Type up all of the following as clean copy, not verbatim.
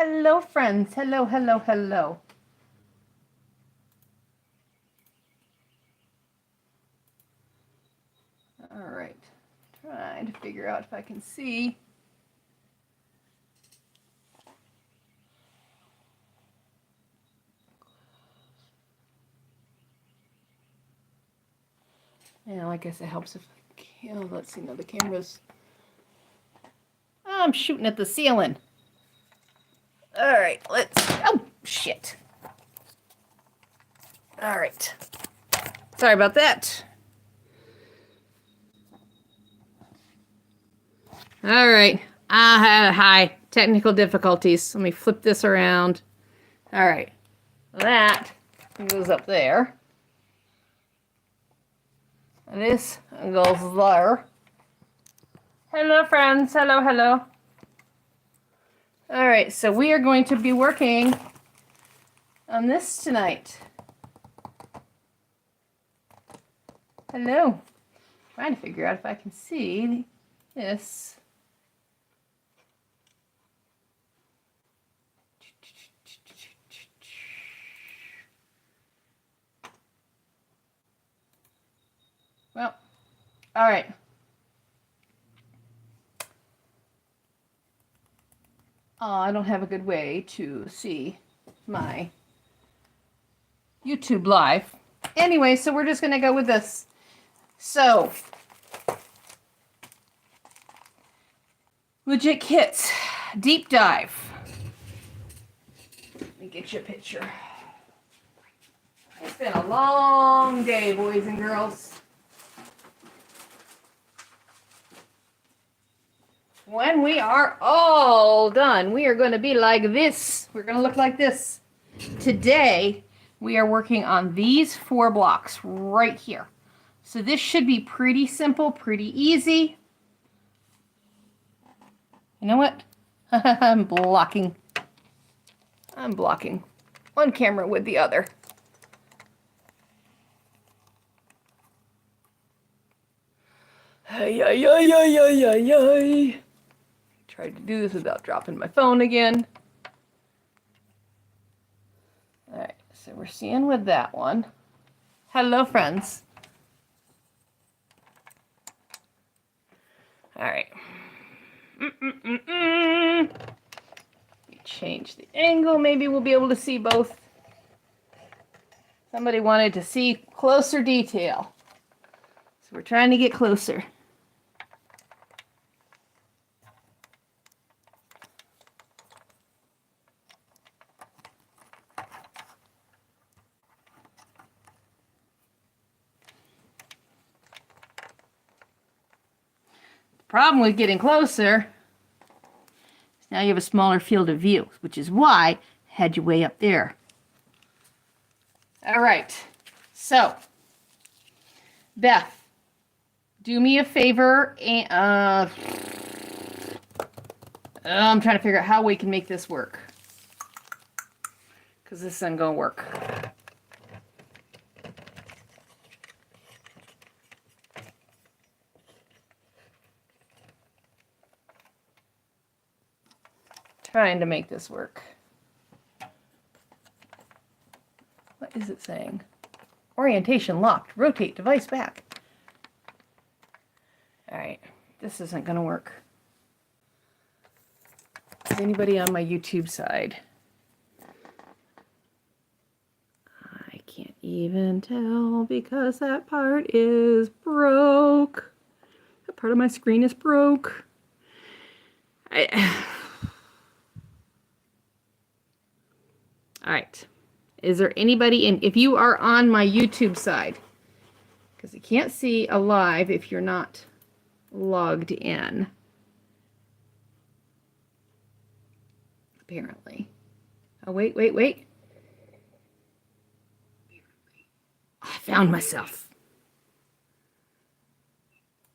Hello, friends. Hello, hello, hello. All right. Trying to figure out if I can see. Yeah, I guess it helps if. Oh, let's see. No, the camera's. Oh, I'm shooting at the ceiling. All right, let's. Oh, shit. All right. Sorry about that. All right. Hi. Technical difficulties. Let me flip this around. All right. That goes up there. This goes there. Hello, friends. Hello, hello. All right, so we are going to be working on this tonight. Hello. Trying to figure out if I can see this. Well, all right. I don't have a good way to see my YouTube live. Anyway, so we're just going to go with this. So, legit kits, deep dive. Let me get you a picture. It's been a long day, boys and girls. When we are all done, we are going to be like this. We're going to look like this. Today, we are working on these 4 blocks right here. So this should be pretty simple, pretty easy. You know what? I'm blocking one camera with the other. Ay, ay, ay, ay, ay, ay, ay. Tried to do this without dropping my phone again. All right, so we're seeing with that one. Hello, friends. All right. Change the angle. Maybe we'll be able to see both. Somebody wanted to see closer detail. So we're trying to get closer. The problem with getting closer is now you have a smaller field of view, which is why I had you way up there. All right. So, Beth, do me a favor. And, I'm trying to figure out how we can make this work. Because this isn't going to work. Trying to make this work. What is it saying? Orientation locked. Rotate device back. All right. This isn't going to work. Is anybody on my YouTube side? I can't even tell because that part is broke. That part of my screen is broke. All right. Is there anybody in? If you are on my YouTube side, because you can't see a live if you're not logged in. Apparently. Oh, wait. I found myself.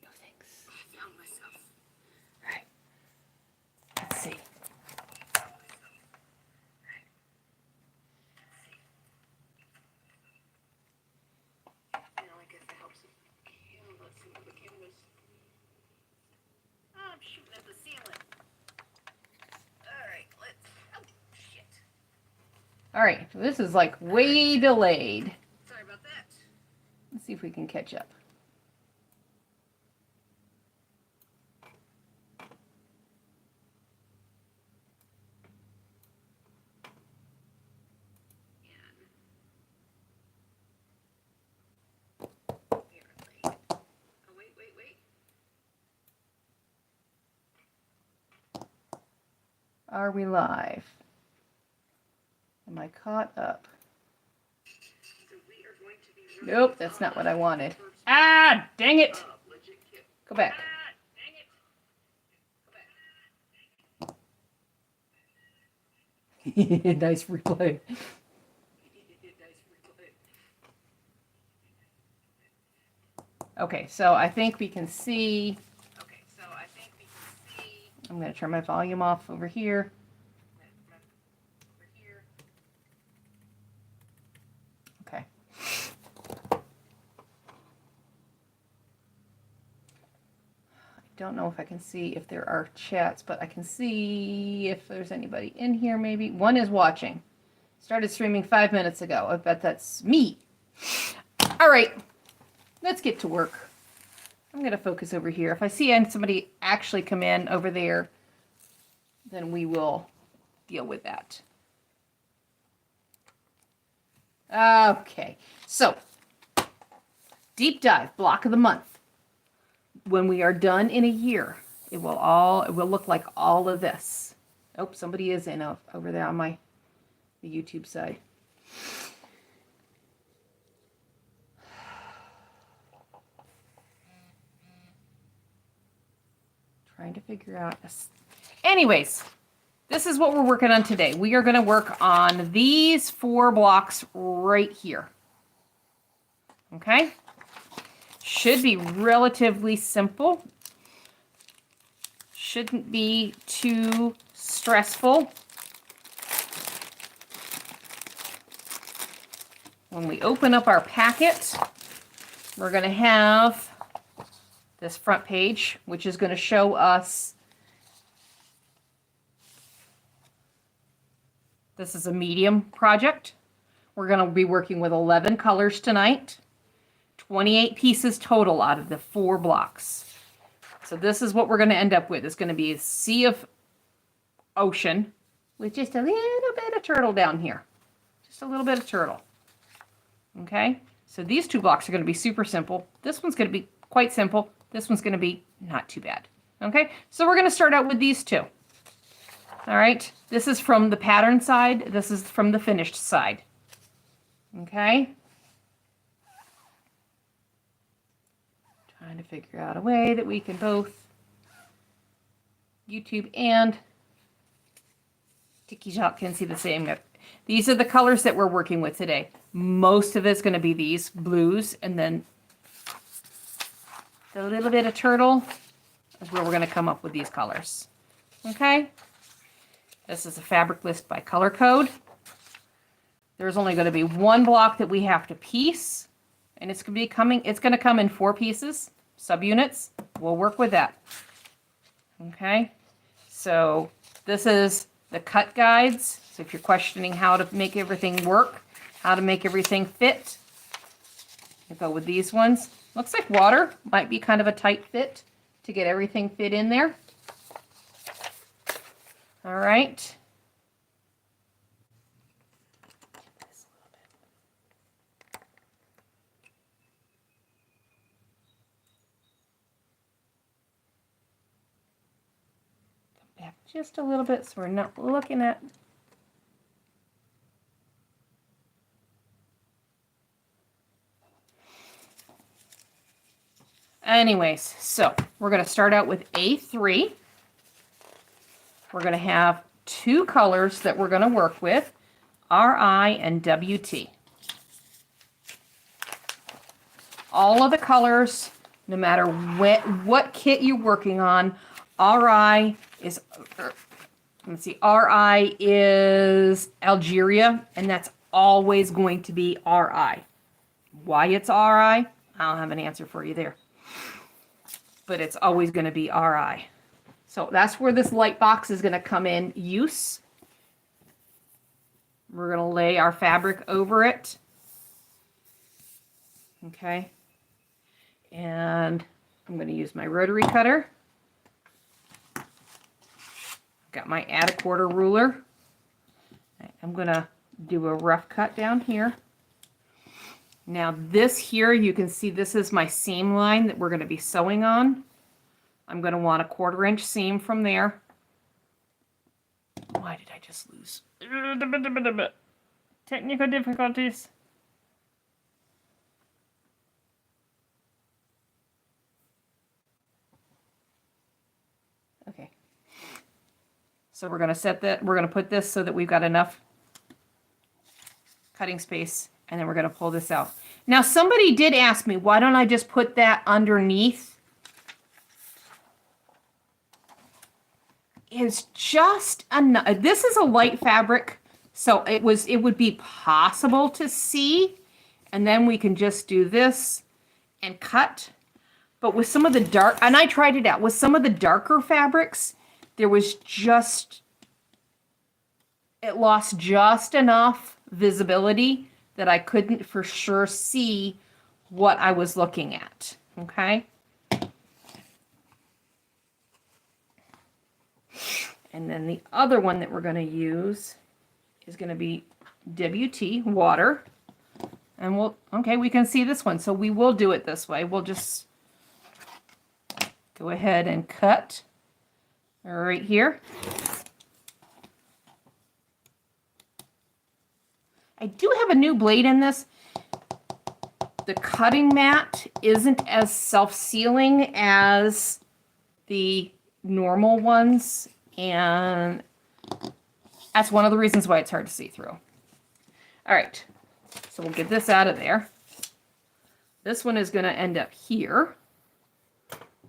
No thanks. I found myself. All right. Let's see. I'm shooting at the ceiling. All right, let's. Oh, All right, this is like way delayed. Sorry about that. Let's see if we can catch up. Are we live? Am I caught up? Nope, that's not what I wanted. Ah, dang it! Go back. Nice replay. Okay, so I think we can see. I'm going to turn my volume off over here. Okay. I don't know if I can see if there are chats, but I can see if there's anybody in here maybe. One is watching. Started streaming 5 minutes ago. I bet that's me. All right, let's get to work. I'm going to focus over here. If I see somebody actually come in over there, then we will deal with that. Okay, so deep dive block of the month. When we are done in a year, it will look like all of this. Oh, somebody is in over there on the YouTube side. Trying to figure out. Anyways, this is what we're working on today. We are going to work on these 4 blocks right here. Okay? Should be relatively simple. Shouldn't be too stressful. When we open up our packet, we're going to have this front page, which is going to show us, this is a medium project. We're going to be working with 11 colors tonight, 28 pieces total out of the 4 blocks. So this is what we're going to end up with. It's going to be a sea of ocean with just a little bit of turtle down here. Just a little bit of turtle. Okay, so these 2 blocks are going to be super simple. This one's going to be quite simple. This one's going to be not too bad. Okay, so we're going to start out with these 2. All right, this is from the pattern side. This is from the finished side. Okay. Trying to figure out a way that we can both YouTube and TikTok can see the same. These are the colors that we're working with today. Most of it's going to be these blues, and then the little bit of turtle is where we're going to come up with these colors. Okay? This is a fabric list by color code. There's only going to be 1 block that we have to piece, and it's going to come in 4 pieces, subunits. We'll work with that. Okay? So this is the cut guides. So if you're questioning how to make everything work, how to make everything fit, you go with these ones. Looks like water might be kind of a tight fit to get everything fit in there. All right. Come back just a little bit so we're not looking at. Anyways, so we're going to start out with A3. We're going to have 2 colors that we're going to work with, RI and WT. All of the colors, no matter what kit you're working on, RI is, let's see, RI is Algeria, and that's always going to be RI. Why it's RI, I don't have an answer for you there. But it's always going to be RI. So that's where this light box is going to come in use. We're going to lay our fabric over it. Okay. And I'm going to use my rotary cutter. Got my add a quarter ruler. I'm going to do a rough cut down here. Now this here, you can see this is my seam line that we're going to be sewing on. I'm going to want a 1/4 inch seam from there. Why did I just lose? Technical difficulties. Okay. So we're going to set that, we're going to put this so that we've got enough cutting space, and then we're going to pull this out. Now somebody did ask me, why don't I just put that underneath? It's just enough. This is a light fabric, so it would be possible to see, and then we can just do this and cut. But with some of the dark, and I tried it out, with some of the darker fabrics, there was just, it lost just enough visibility that I couldn't for sure see what I was looking at, okay? And then the other one that we're going to use is going to be WT, water. And we'll, okay, we can see this one, so we will do it this way. We'll just go ahead and cut right here. I do have a new blade in this. The cutting mat isn't as self-sealing as the normal ones, and that's one of the reasons why it's hard to see through. All right, so we'll get this out of there. This one is going to end up here.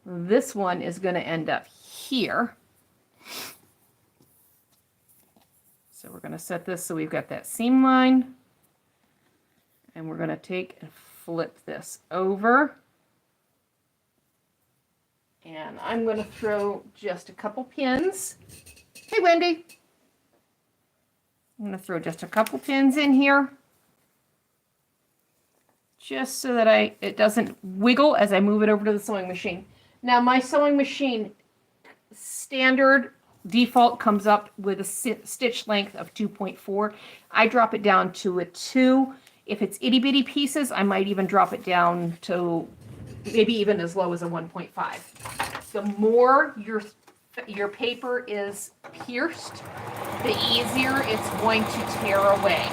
This one is going to end up here. So we're going to set this so we've got that seam line, and we're going to take and flip this over. And I'm going to throw just a couple pins. Hey, Wendy. I'm going to throw just a couple pins in here, just so that it doesn't wiggle as I move it over to the sewing machine. Now, my sewing machine standard default comes up with a stitch length of 2.4. I drop it down to a 2. If it's itty bitty pieces, I might even drop it down to maybe even as low as a 1.5. The more your paper is pierced, the easier it's going to tear away.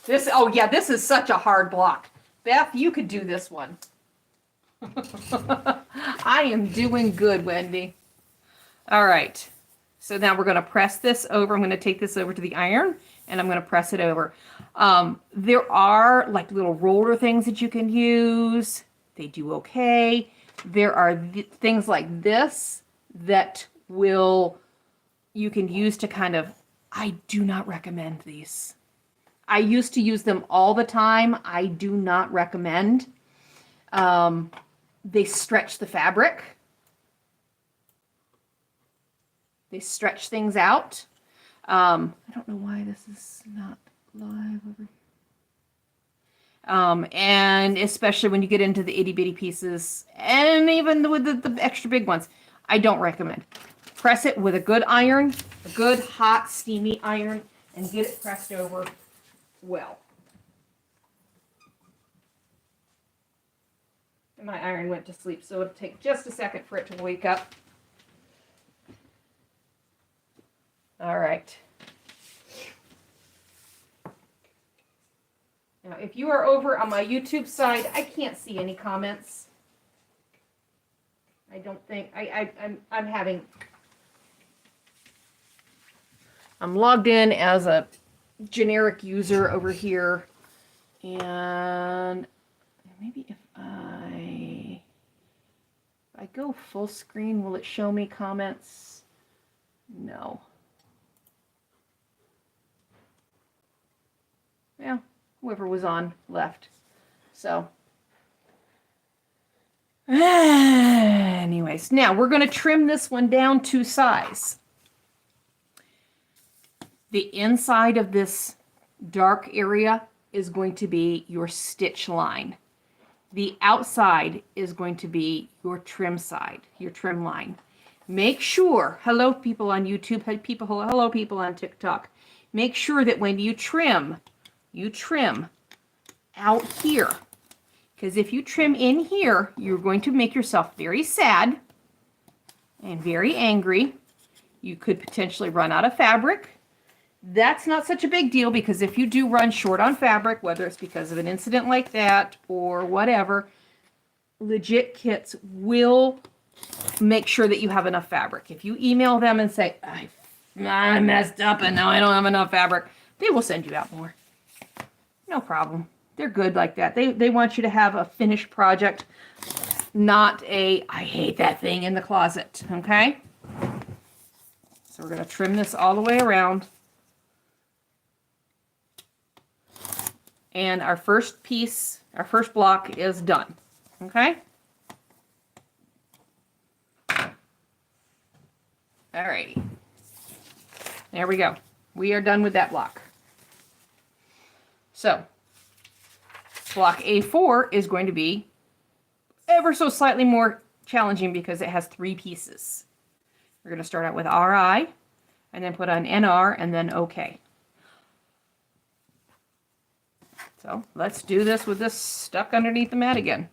This, oh yeah, this is such a hard block. Beth, you could do this one. I am doing good, Wendy. All right. So now we're going to press this over. I'm going to take this over to the iron, and I'm going to press it over. There are like little roller things that you can use. They do okay. There are things like this that you can use to kind of, I do not recommend these. I used to use them all the time. I do not recommend. They stretch the fabric. They stretch things out. I don't know why this is not live over here. And especially when you get into the itty bitty pieces, and even with the extra big ones, I don't recommend. Press it with a good iron, a good hot steamy iron, and get it pressed over well. And my iron went to sleep, so it'll take just a second for it to wake up. All right. Now, if you are over on my YouTube side, I can't see any comments. I don't think I'm logged in as a generic user over here, and maybe if I go full screen, will it show me comments? No. Yeah, whoever was on left. So Anyways, now we're going to trim this one down to size. The inside of this dark area is going to be your stitch line. The outside is going to be your trim side, your trim line. Make sure, hello people on YouTube, hello people on TikTok. Make sure that when you trim out here. Because if you trim in here, you're going to make yourself very sad and very angry. You could potentially run out of fabric. That's not such a big deal because if you do run short on fabric, whether it's because of an incident like that or whatever, legit kits will make sure that you have enough fabric. If you email them and say, I messed up and now I don't have enough fabric, they will send you out more. No problem. They're good like that. They want you to have a finished project, not a, I hate that thing in the closet, okay? So we're going to trim this all the way around. And our first piece, our first block is done, okay? Alrighty. There we go. We are done with that block. So, block A4 is going to be ever so slightly more challenging because it has 3 pieces. We're going to start out with RI, and then put on NR, and then OK. So let's do this with this stuck underneath the mat again.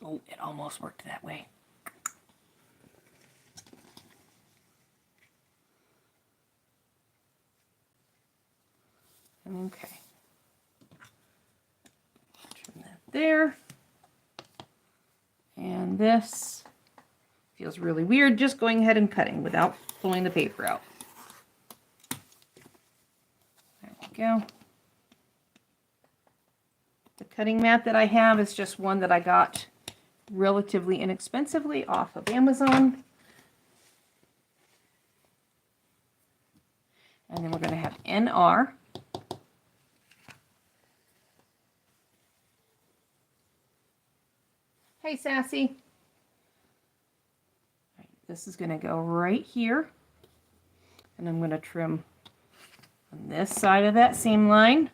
Oh, it almost worked that way. Okay. Trim that there. And this feels really weird just going ahead and cutting without pulling the paper out. There we go. The cutting mat that I have is just one that I got relatively inexpensively off of Amazon. And then we're going to have NR. Hey, Sassy. Right, this is going to go right here. And I'm going to trim on this side of that seam line.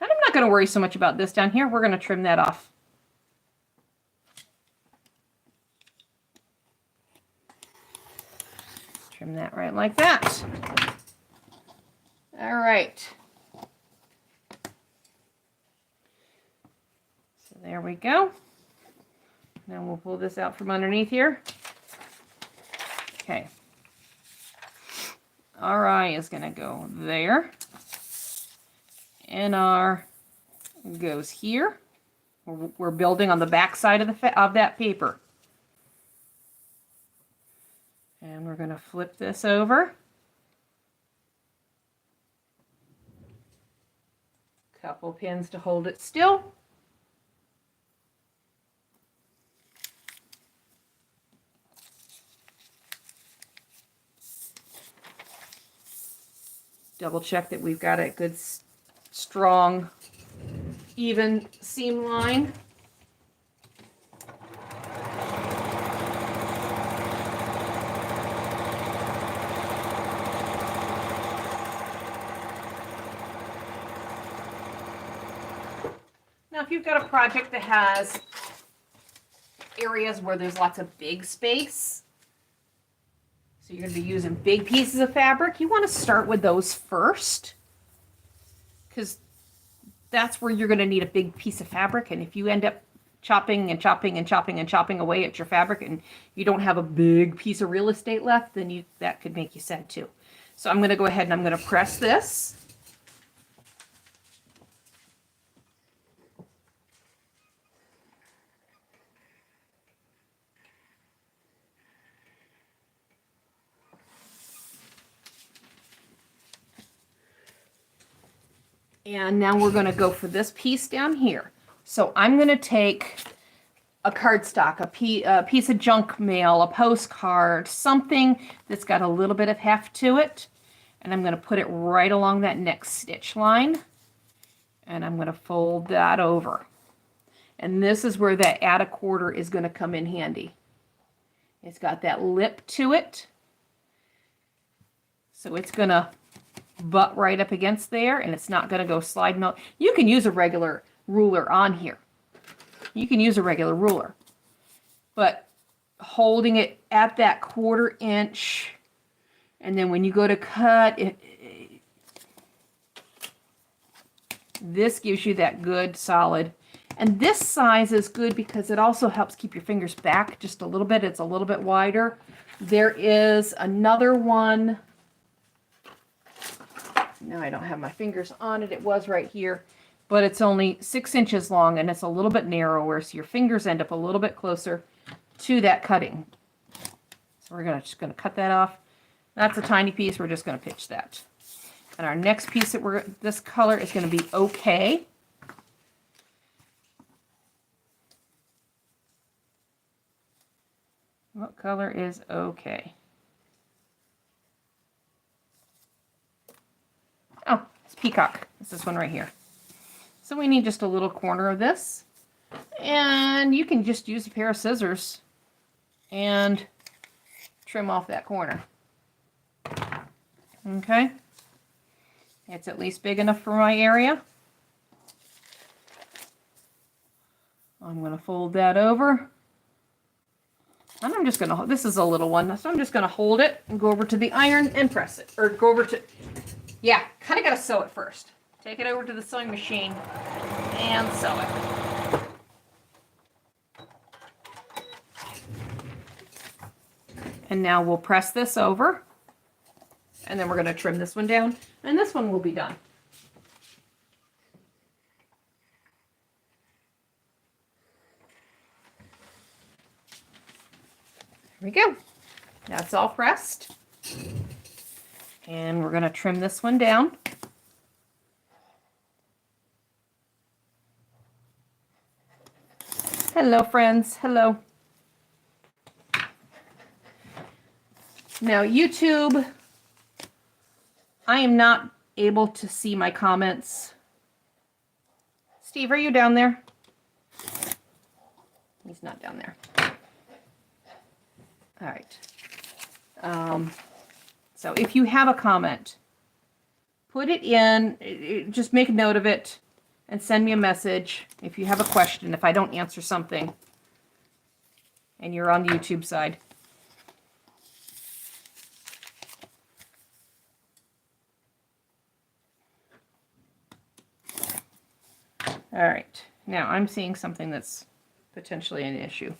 And I'm not going to worry so much about this down here. We're going to trim that off. Trim that right like that. All right. So there we go. Now we'll pull this out from underneath here. Okay. RI is going to go there. NR goes here. We're building on the back side of that paper. And we're going to flip this over. Couple pins to hold it still. Double check that we've got a good, strong, even seam line. Now, if you've got a project that has areas where there's lots of big space, so you're going to be using big pieces of fabric, you want to start with those first, because that's where you're going to need a big piece of fabric. And if you end up chopping and chopping and chopping and chopping away at your fabric and you don't have a big piece of real estate left, then that could make you sad too. So I'm going to go ahead and I'm going to press this. And now we're going to go for this piece down here. So I'm going to take a cardstock, a piece of junk mail, a postcard, something that's got a little bit of heft to it. And I'm going to put it right along that next stitch line. And I'm going to fold that over. And this is where that add a quarter is going to come in handy. It's got that lip to it. So it's going to butt right up against there, and it's not going to go slide melt. You can use a regular ruler on here. You can use a regular ruler. But holding it at that 1/4 inch, and then when you go to cut, this gives you that good solid. And this size is good because it also helps keep your fingers back just a little bit. It's a little bit wider. There is another one. Now I don't have my fingers on it. It was right here. But it's only 6 inches long, and it's a little bit narrower, so your fingers end up a little bit closer to that cutting. So we're just going to cut that off. That's a tiny piece. We're just going to pitch that. And our next piece that this color is going to be okay. What color is okay? Oh, it's peacock. It's this one right here. So we need just a little corner of this. And you can just use a pair of scissors and trim off that corner. Okay. It's at least big enough for my area. I'm going to fold that over. And I'm just going to, this is a little one, so I'm just going to hold it and go over to the iron and press it. Or go over to, yeah, kind of got to sew it first. Take it over to the sewing machine and sew it. And now we'll press this over. And then we're going to trim this one down. And this one will be done. There we go. That's all pressed. And we're going to trim this one down. Hello, friends. Hello. Now, YouTube, I am not able to see my comments. Steve, are you down there? He's not down there. All right. So if you have a comment, put it in, just make a note of it and send me a message if you have a question, if I don't answer something and you're on the YouTube side. All right, now I'm seeing something that's potentially an issue.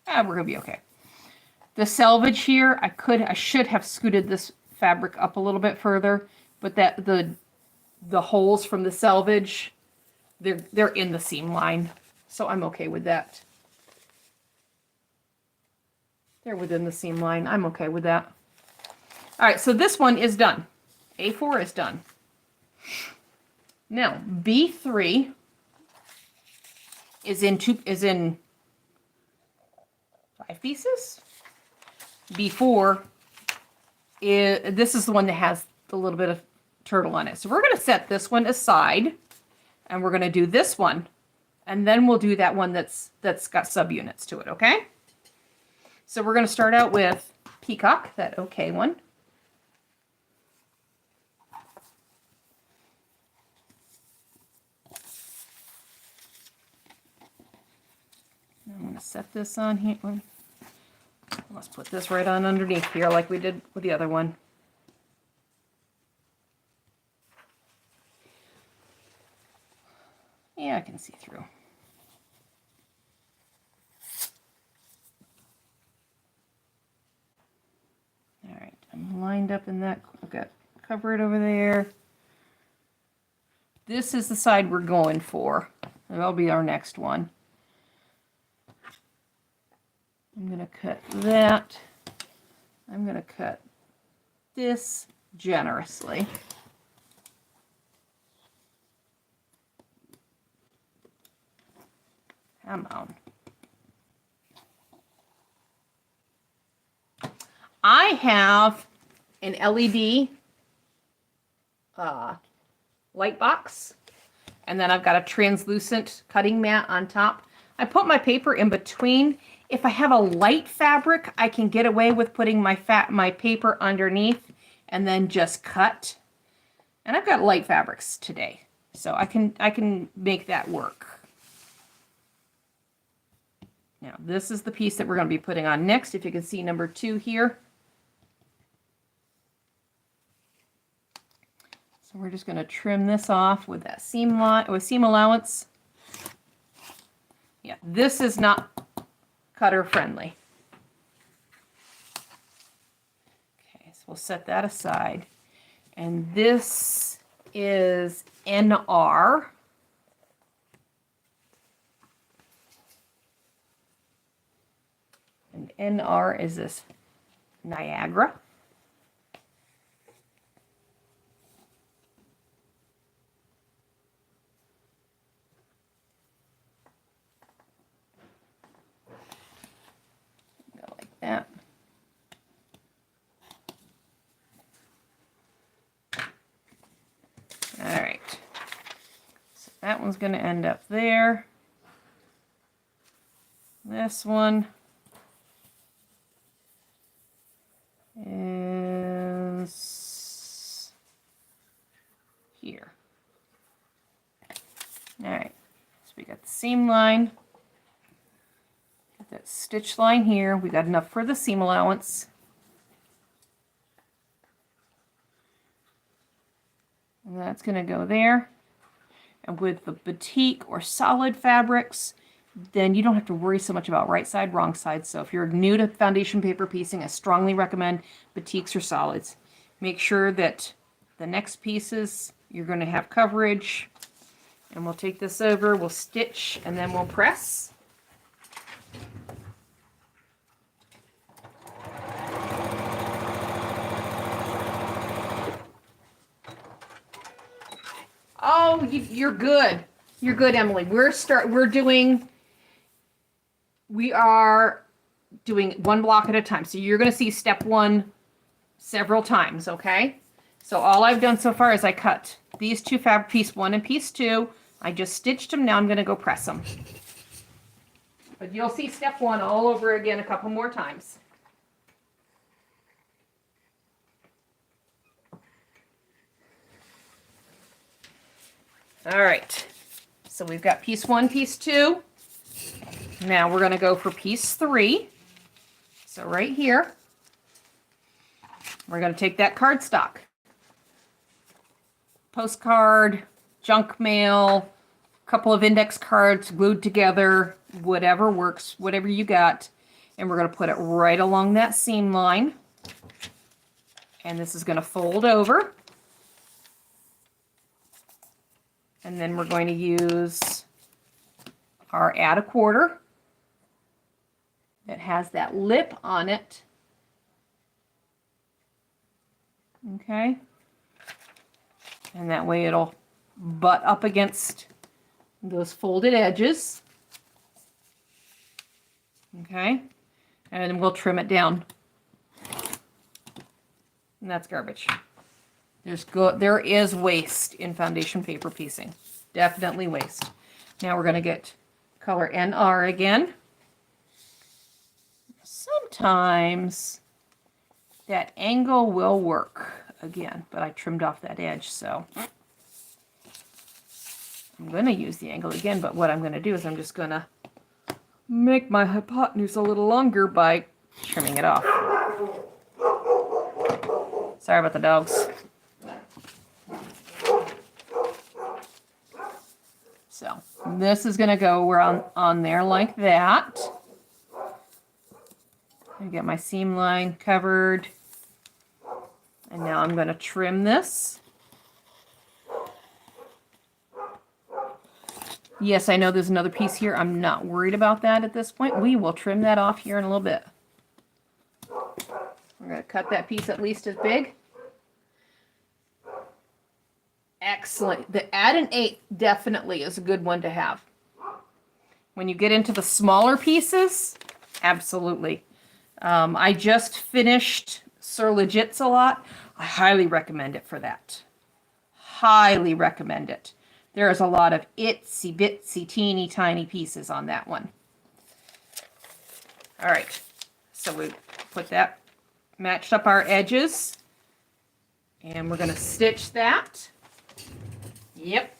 We're gonna be okay. The selvage here, I should have scooted this fabric up a little bit further, but that the holes from the selvage, they're in the seam line, so I'm okay with that. They're within the seam line. I'm okay with that. All right, so this one is done. A4 is done. Now B3 is in 5 pieces. B4 this is the one that has the little bit of turtle on it. So we're going to set this one aside, and we're going to do this one, and then we'll do that one that's got subunits to it. Okay. So we're going to start out with peacock, that okay one. I'm going to set this on here. Let's put this right on underneath here like we did with the other one. Yeah, I can see through. All right, I'm lined up in that. I've got cover it over there. This is the side we're going for. That'll be our next one. I'm going to cut that. I'm going to cut this generously. Come on. I have an LED light box. And then I've got a translucent cutting mat on top. I put my paper in between. If I have a light fabric, I can get away with putting my paper underneath and then just cut. And I've got light fabrics today, so I can make that work. Now, this is the piece that we're going to be putting on next. If you can see number 2 here. So we're just going to trim this off with that seam allowance. Yeah, this is not cutter friendly. Okay, so we'll set that aside. And this is NR. And NR is this Niagara. Go like that. All right. So that one's going to end up there. This one is here. All right, so we got the seam line, got that stitch line here. We got enough for the seam allowance. And that's going to go there. And with the batik or solid fabrics, then you don't have to worry so much about right side, wrong side. So if you're new to foundation paper piecing, I strongly recommend batiks or solids. Make sure that the next pieces, you're going to have coverage. And we'll take this over, we'll stitch, and then we'll press. Oh, you're good. You're good, Emily. We are doing one block at a time. So you're going to see step 1 several times, okay? So all I've done so far is I cut these 2 fabric, piece 1 and piece 2. I just stitched them. Now I'm going to go press them. But you'll see step 1 all over again a couple more times. All right. So we've got piece 1, piece 2. Now we're going to go for piece 3. So right here, we're going to take that cardstock, postcard, junk mail, a couple of index cards glued together, whatever works, whatever you got, and we're going to put it right along that seam line. And this is going to fold over. And then we're going to use our add a quarter that has that lip on it. Okay. And that way it'll butt up against those folded edges. Okay. And then we'll trim it down. And that's garbage. There is waste in foundation paper piecing. Definitely waste. Now we're going to get color NR again. Sometimes that angle will work again, but I trimmed off that edge, so I'm going to use the angle again, but what I'm going to do is I'm just going to make my hypotenuse a little longer by trimming it off. Sorry about the dogs. So this is going to go on there like that. I get my seam line covered. And now I'm going to trim this. Yes, I know there's another piece here. I'm not worried about that at this point. We will trim that off here in a little bit. We're going to cut that piece at least as big. Excellent. The add an 1/8 definitely is a good one to have. When you get into the smaller pieces, absolutely. I just finished Sir Legit's a lot, I highly recommend it for that. Highly recommend it. There is a lot of itsy bitsy teeny tiny pieces on that one. All right, so we put that, matched up our edges, and we're going to stitch that. Yep.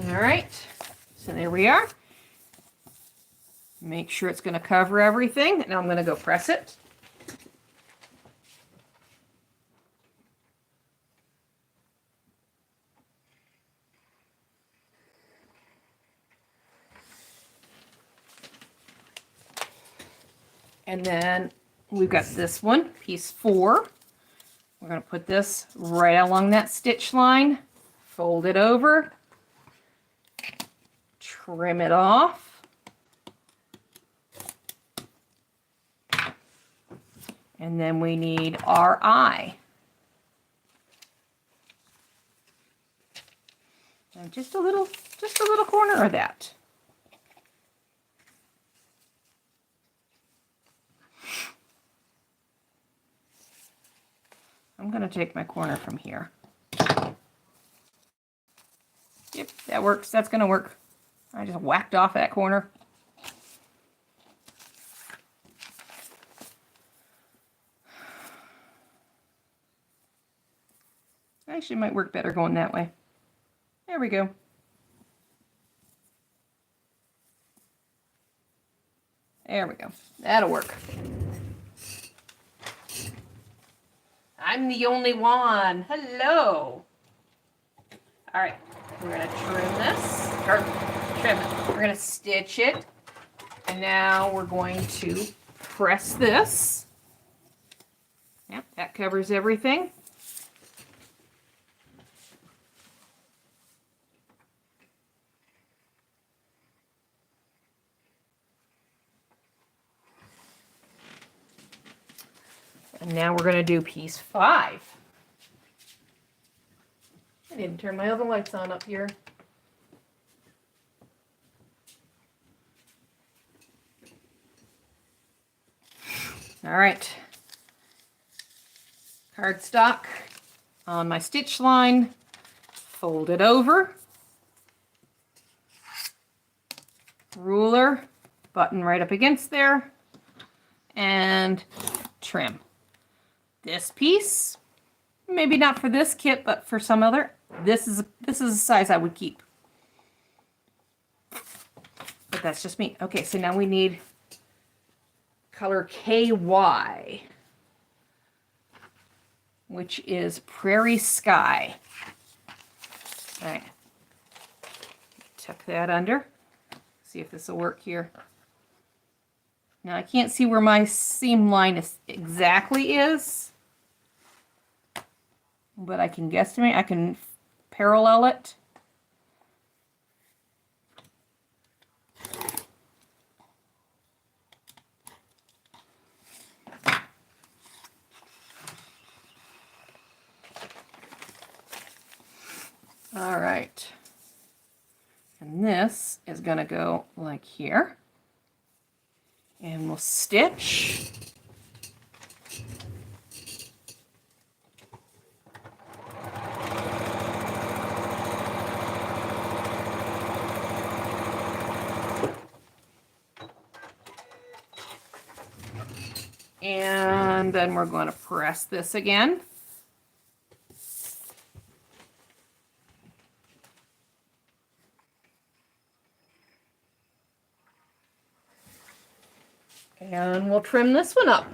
All right, so there we are. Make sure it's going to cover everything. Now I'm going to go press it. And then we've got this one, piece 4. We're going to put this right along that stitch line, fold it over, trim it off, and then we need our eye. And just a little corner of that. I'm going to take my corner from here. Yep, that works. That's going to work. I just whacked off that corner. Actually, might work better going that way. There we go. There we go. That'll work. I'm the only one. Hello. All right, we're gonna trim this, or trim it. We're gonna stitch it, and now we're going to press this. Yep, that covers everything. And now we're gonna do piece 5. I didn't turn my other lights on up here. All right. Cardstock on my stitch line, fold it over, ruler, button right up against there, and trim. This piece, maybe not for this kit, but for some other, this is the size I would keep. But that's just me. Okay, so now we need color KY, which is Prairie Sky. All right, tuck that under. See if this will work here. Now I can't see where my seam line exactly is, but I can guesstimate. I can parallel it. All right. And this is going to go like here. And we'll stitch. And then we're going to press this again. And we'll trim this one up.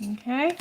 Okay.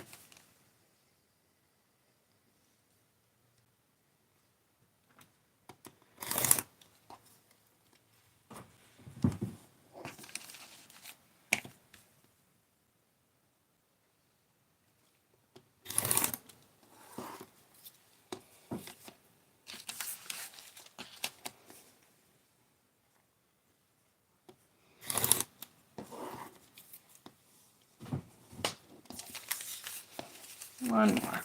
One more.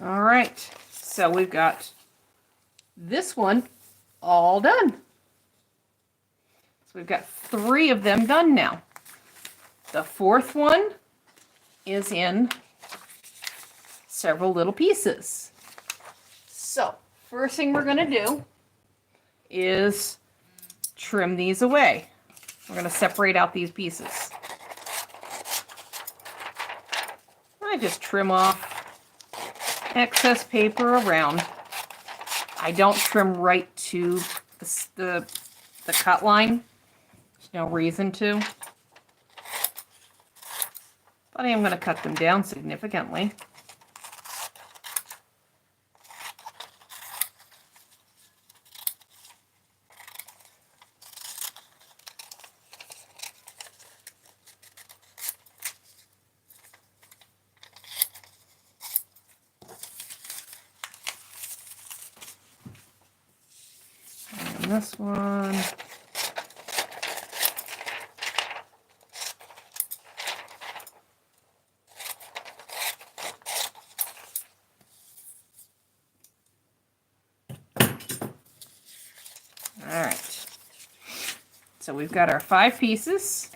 All right, so we've got this one all done. So we've got 3 of them done now. The 4th one is in several little pieces. So first thing we're going to do is trim these away. We're going to separate out these pieces. I just trim off excess paper around. I don't trim right to the cut line. There's no reason to. But I am going to cut them down significantly. And this one. All right. So we've got our 5 pieces.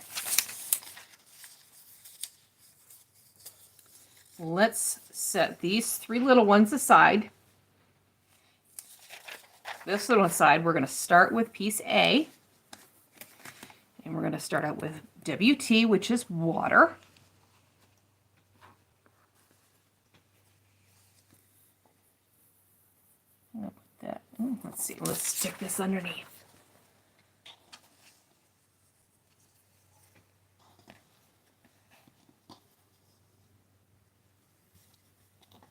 Let's set these 3 little ones aside. This little aside, we're going to start with piece A. And we're going to start out with WT, which is water. I'll put that. Let's see. Let's stick this underneath.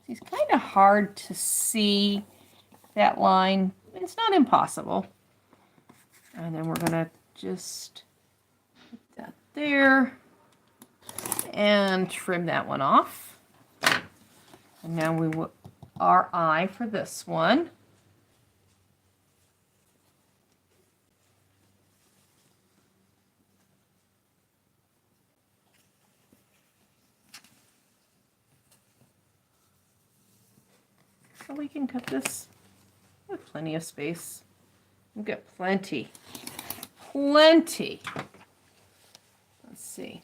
It's kind of hard to see that line. It's not impossible. And then we're going to just put that there and trim that one off. And now we will our eye for this one. So we can cut this with plenty of space. We've got plenty. Let's see.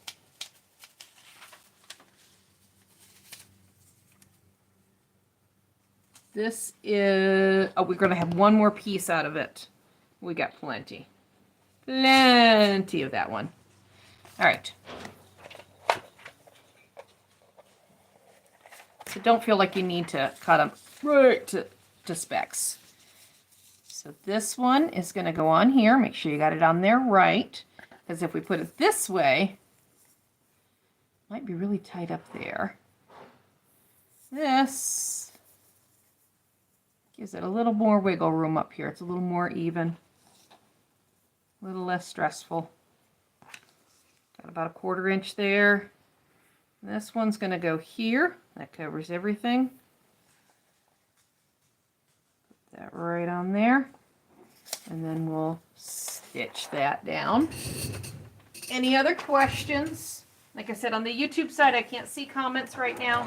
This is, oh, we're going to have one more piece out of it. We got plenty. Plenty of that one. All right. So don't feel like you need to cut them right to specs. So this one is going to go on here. Make sure you got it on there right. Because if we put it this way, it might be really tight up there. This gives it a little more wiggle room up here. It's a little more even. A little less stressful. Got about a 1/4 inch there. This one's going to go here. That covers everything. Put that right on there. And then we'll stitch that down. Any other questions? Like I said, on the YouTube side, I can't see comments right now.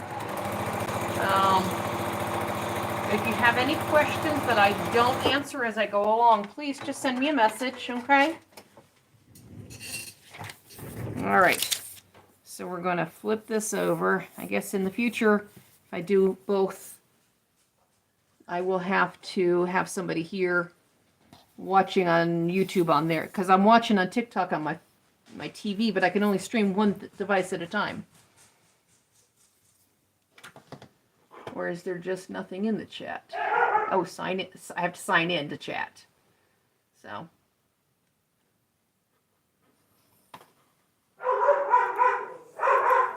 If you have any questions that I don't answer as I go along, please just send me a message, okay? All right. So we're going to flip this over. I guess in the future, if I do both, I will have to have somebody here watching on YouTube on there. Because I'm watching on TikTok on my TV, but I can only stream one device at a time. Or is there just nothing in the chat? Oh, sign it. I have to sign in to chat. So.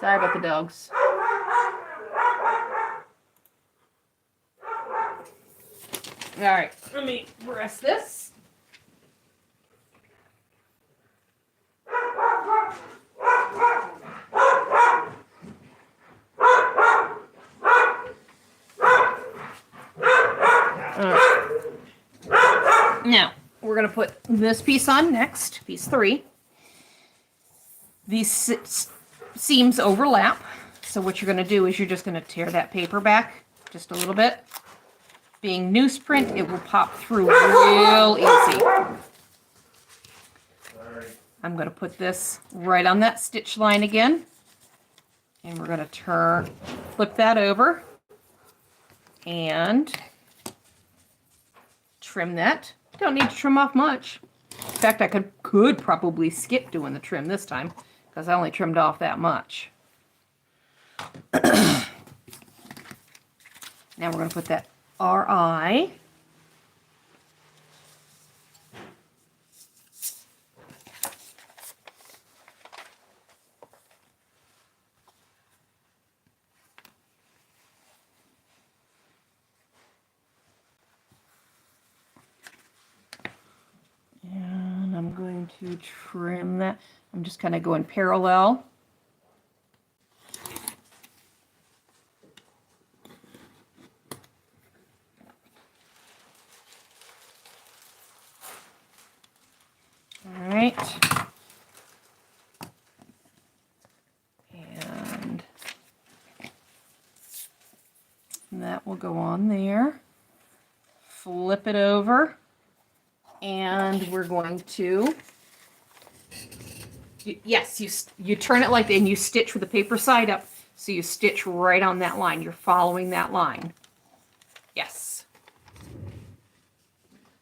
Sorry about the dogs. All right, let me rest this. Now, we're going to put this piece on next, piece 3. These seams overlap. So what you're going to do is you're just going to tear that paper back just a little bit. Being newsprint, it will pop through real easy. I'm going to put this right on that stitch line again. And we're going to flip that over and trim that. Don't need to trim off much. In fact, I could probably skip doing the trim this time because I only trimmed off that much. Now we're going to put that RI. And I'm going to trim that. I'm just kind of going parallel. All right. And that will go on there. Flip it over. And we're going to, yes, you turn it like that and you stitch with the paper side up. So you stitch right on that line. You're following that line. Yes.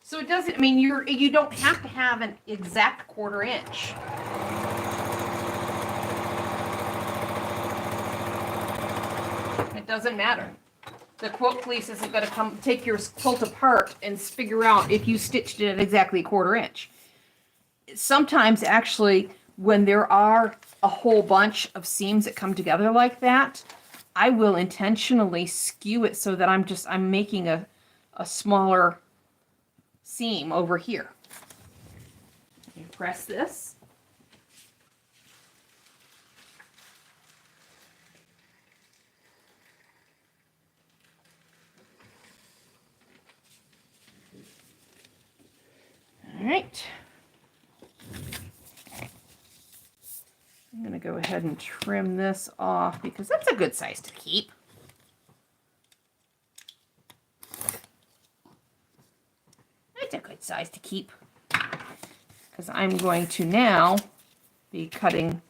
So it doesn't, I mean, you don't have to have an exact 1/4 inch. It doesn't matter. The quilt police isn't going to come take your quilt apart and figure out if you stitched it at exactly 1/4 inch. Sometimes, actually, when there are a whole bunch of seams that come together like that, I will intentionally skew it so that I'm making a smaller seam over here. You press this. All right. I'm going to go ahead and trim this off because that's a good size to keep. That's a good size to keep because I'm going to now be cutting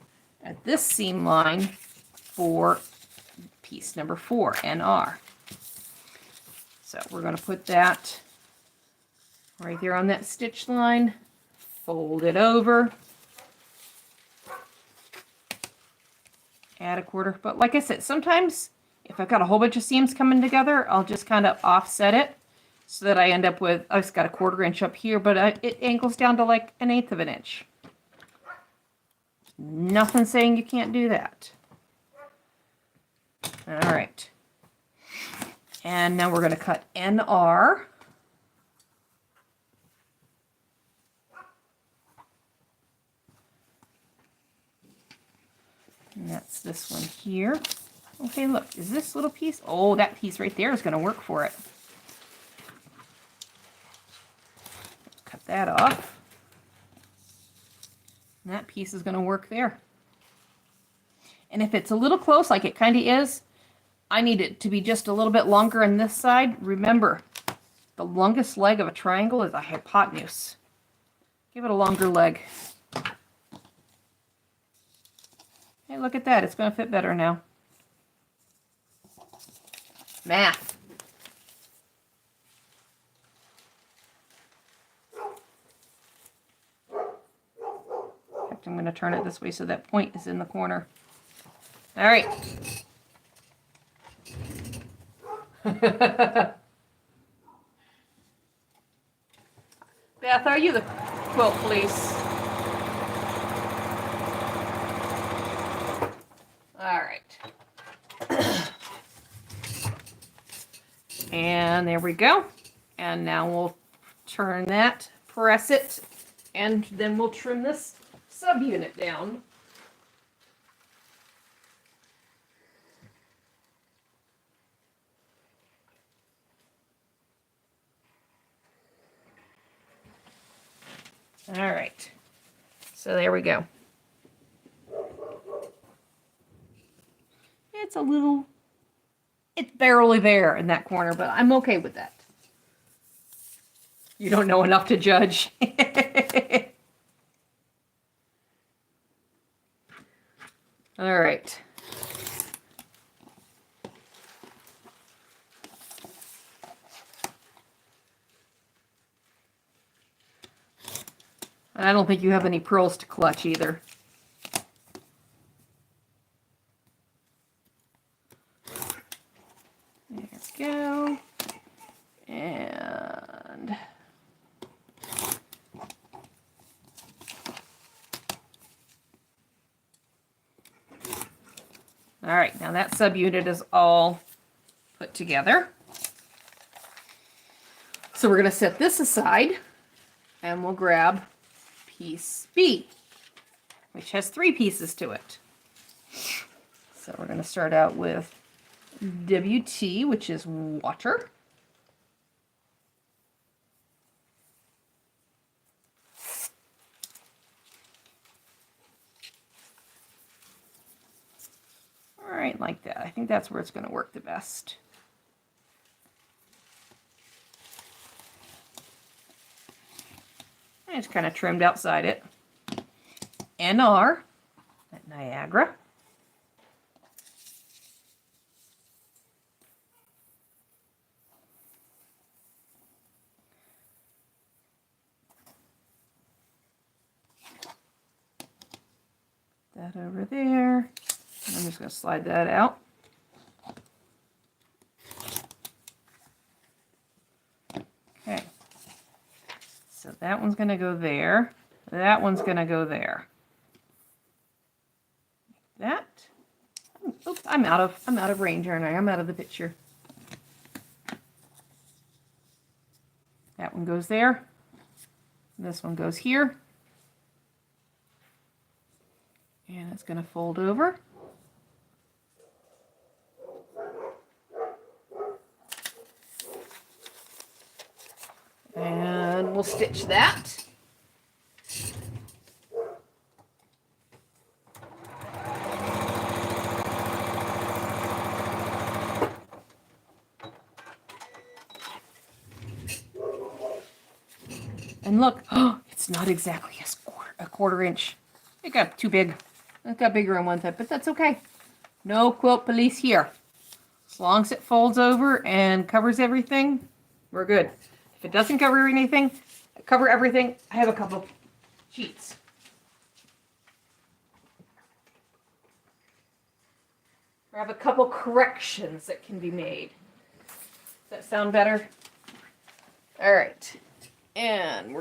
at this seam line for piece number 4, NR. So we're going to put that right there on that stitch line, fold it over, add a 1/4. But like I said, sometimes if I've got a whole bunch of seams coming together, I'll just kind of offset it so that I end up with, I've just got a 1/4 inch up here, but it angles down to like 1/8 of an inch. Nothing saying you can't do that. All right. And now we're going to cut NR. And that's this one here. Okay, look, is this little piece? Oh, that piece right there is going to work for it. Cut that off. And that piece is going to work there. And if it's a little close, like it kind of is, I need it to be just a little bit longer on this side. Remember, the longest leg of a triangle is a hypotenuse. Give it a longer leg. Hey, look at that. It's going to fit better now. Math. In fact, I'm going to turn it this way so that point is in the corner. All right. Beth, are you the quilt police? All right. And there we go. And now we'll turn that, press it, and then we'll trim this subunit down. All right. So there we go. it's a little, it's barely there in that corner, but I'm okay with that. You don't know enough to judge. All right. I don't think you have any pearls to clutch either. There we go. And all right, now that subunit is all put together. So we're going to set this aside and we'll grab piece B, which has 3 pieces to it. So we're going to start out with WT, which is water. All right, like that. I think that's where it's going to work the best. And it's kind of trimmed outside it. NR at Niagara. That over there. I'm just going to slide that out. Okay. So that one's going to go there. That one's going to go there. That. Oops, I'm out of range, aren't I? I'm out of the picture. That one goes there. This one goes here. And it's going to fold over. And we'll stitch that. And look, oh, it's not exactly a quarter inch. It got too big. It got bigger on one side, but that's okay. No quilt police here. As long as it folds over and covers everything, we're good. If it doesn't cover everything, I have a couple sheets. I have a couple corrections that can be made. Does that sound better? All right. And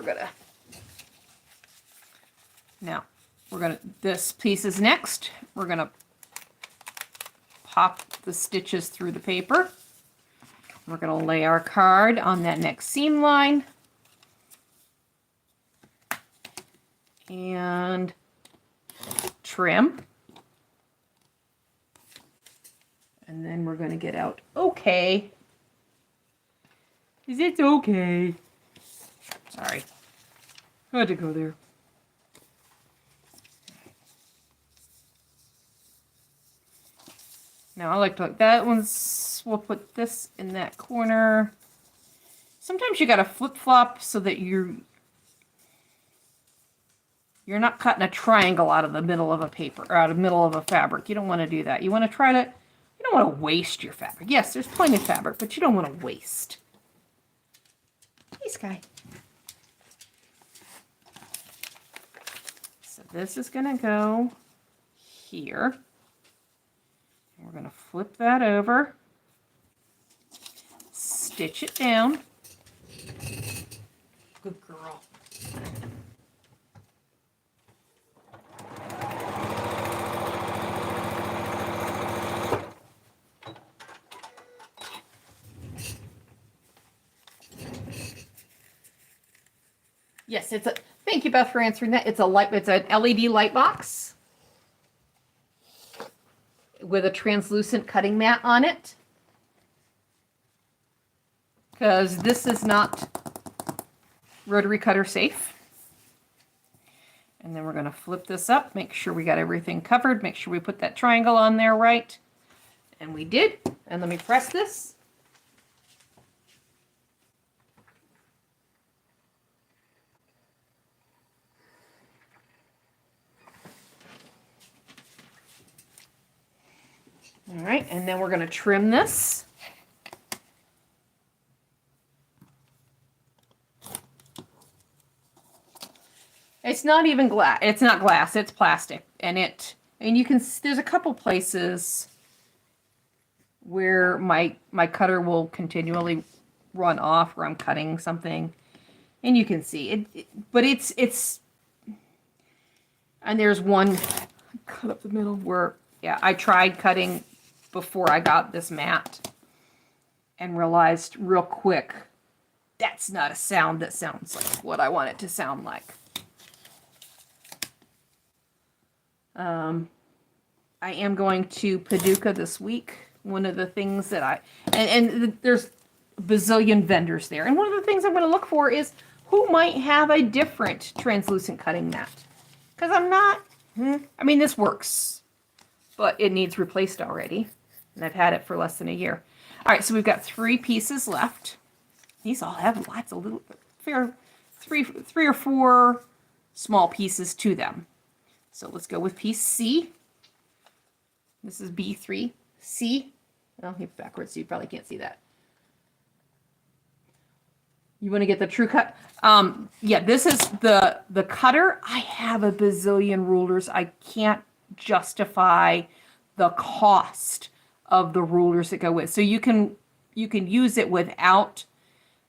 this piece is next. We're gonna pop the stitches through the paper. We're gonna lay our card on that next seam line. And trim. And then we're gonna get out okay. Is it okay? Sorry. I had to go there. Now I like that one's, we'll put this in that corner. Sometimes you gotta flip-flop so that you're not cutting a triangle out of the middle of a paper, or out of the middle of a fabric. You don't want to do that. You want to try to, you don't want to waste your fabric. Yes, there's plenty of fabric, but you don't want to waste. Hey, Sky. So this is going to go here. And we're going to flip that over, stitch it down. Good girl. Yes, it's a, thank you, Beth, for answering that. It's an LED light box with a translucent cutting mat on it. Because this is not rotary cutter safe. And then we're going to flip this up, make sure we got everything covered, make sure we put that triangle on there right. And we did. And let me press this. All right, and then we're going to trim this. It's not even glass. It's not glass. It's plastic, and you can. There's a couple places where my cutter will continually run off where I'm cutting something, and you can see it. But it's and there's one cut up the middle where I tried cutting before I got this mat and realized real quick that's not a sound that sounds like what I want it to sound like. I am going to Paducah this week. One of the things that there's a bazillion vendors there. And one of the things I'm going to look for is who might have a different translucent cutting mat. Because I'm not, I mean, this works, but it needs replaced already. And I've had it for less than a year. All right, so we've got 3 pieces left. These all have lots of little, three or four small pieces to them. So let's go with piece C. This is B3C. Oh, he's backwards, so you probably can't see that. You want to get the true cut? Yeah, this is the cutter. I have a bazillion rulers. I can't justify the cost of the rulers that go with. So you can use it without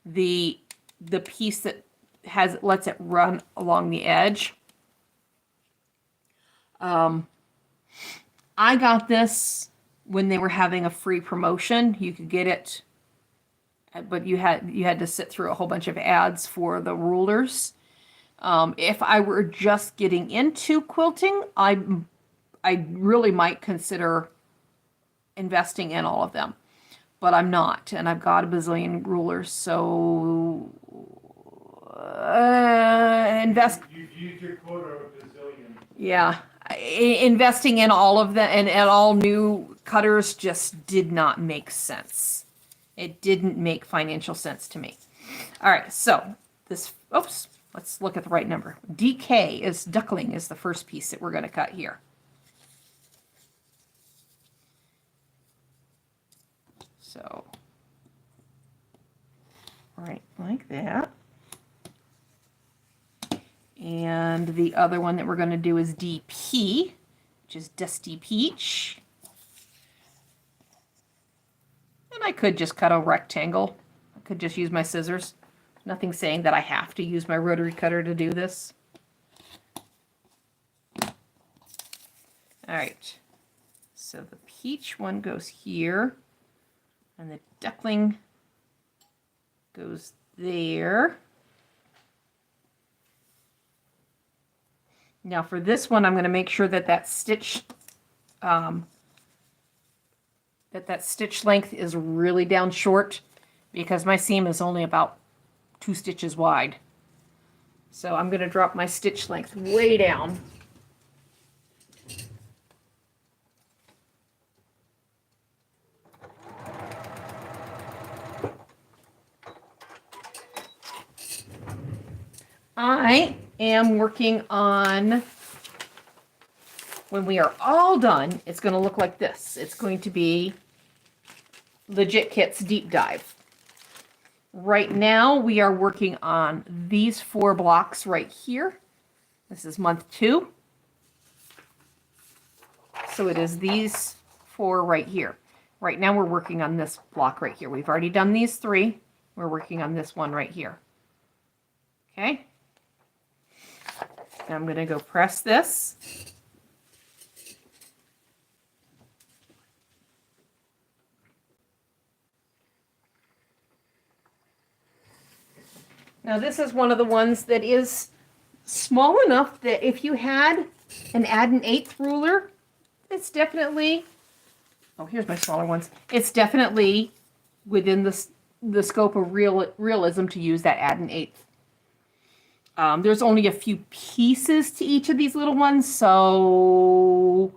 the piece that lets it run along the edge. I got this when they were having a free promotion. You could get it, but you had to sit through a whole bunch of ads for the rulers. If I were just getting into quilting, I really might consider investing in all of them, but I'm not, and I've got a bazillion rulers, so invest. You've used your quota of bazillion. Yeah. Investing in all of them and all new cutters just did not make sense. It didn't make financial sense to me. All right, so let's look at the right number. DK is duckling is the first piece that we're going to cut here. So, right like that. And the other one that we're going to do is DP, which is Dusty Peach. And I could just cut a rectangle. I could just use my scissors. Nothing saying that I have to use my rotary cutter to do this. All right. So the peach one goes here. And the duckling goes there. Now for this one, I'm going to make sure that that stitch length is really down short because my seam is only about 2 stitches wide. So I'm going to drop my stitch length way down. I am working on, when we are all done, it's going to look like this. It's going to be Legit Kits Deep Dive. Right now, we are working on these 4 blocks right here. This is month 2. So it is these 4 right here. Right now, we're working on this block right here. We've already done these 3. We're working on this one right here. Okay. I'm going to go press this. Now this is one of the ones that is small enough that if you had an add an 1/8 ruler, it's definitely, oh, here's my smaller ones. It's definitely within the scope of realism to use that add an 1/8. There's only a few pieces to each of these little ones, so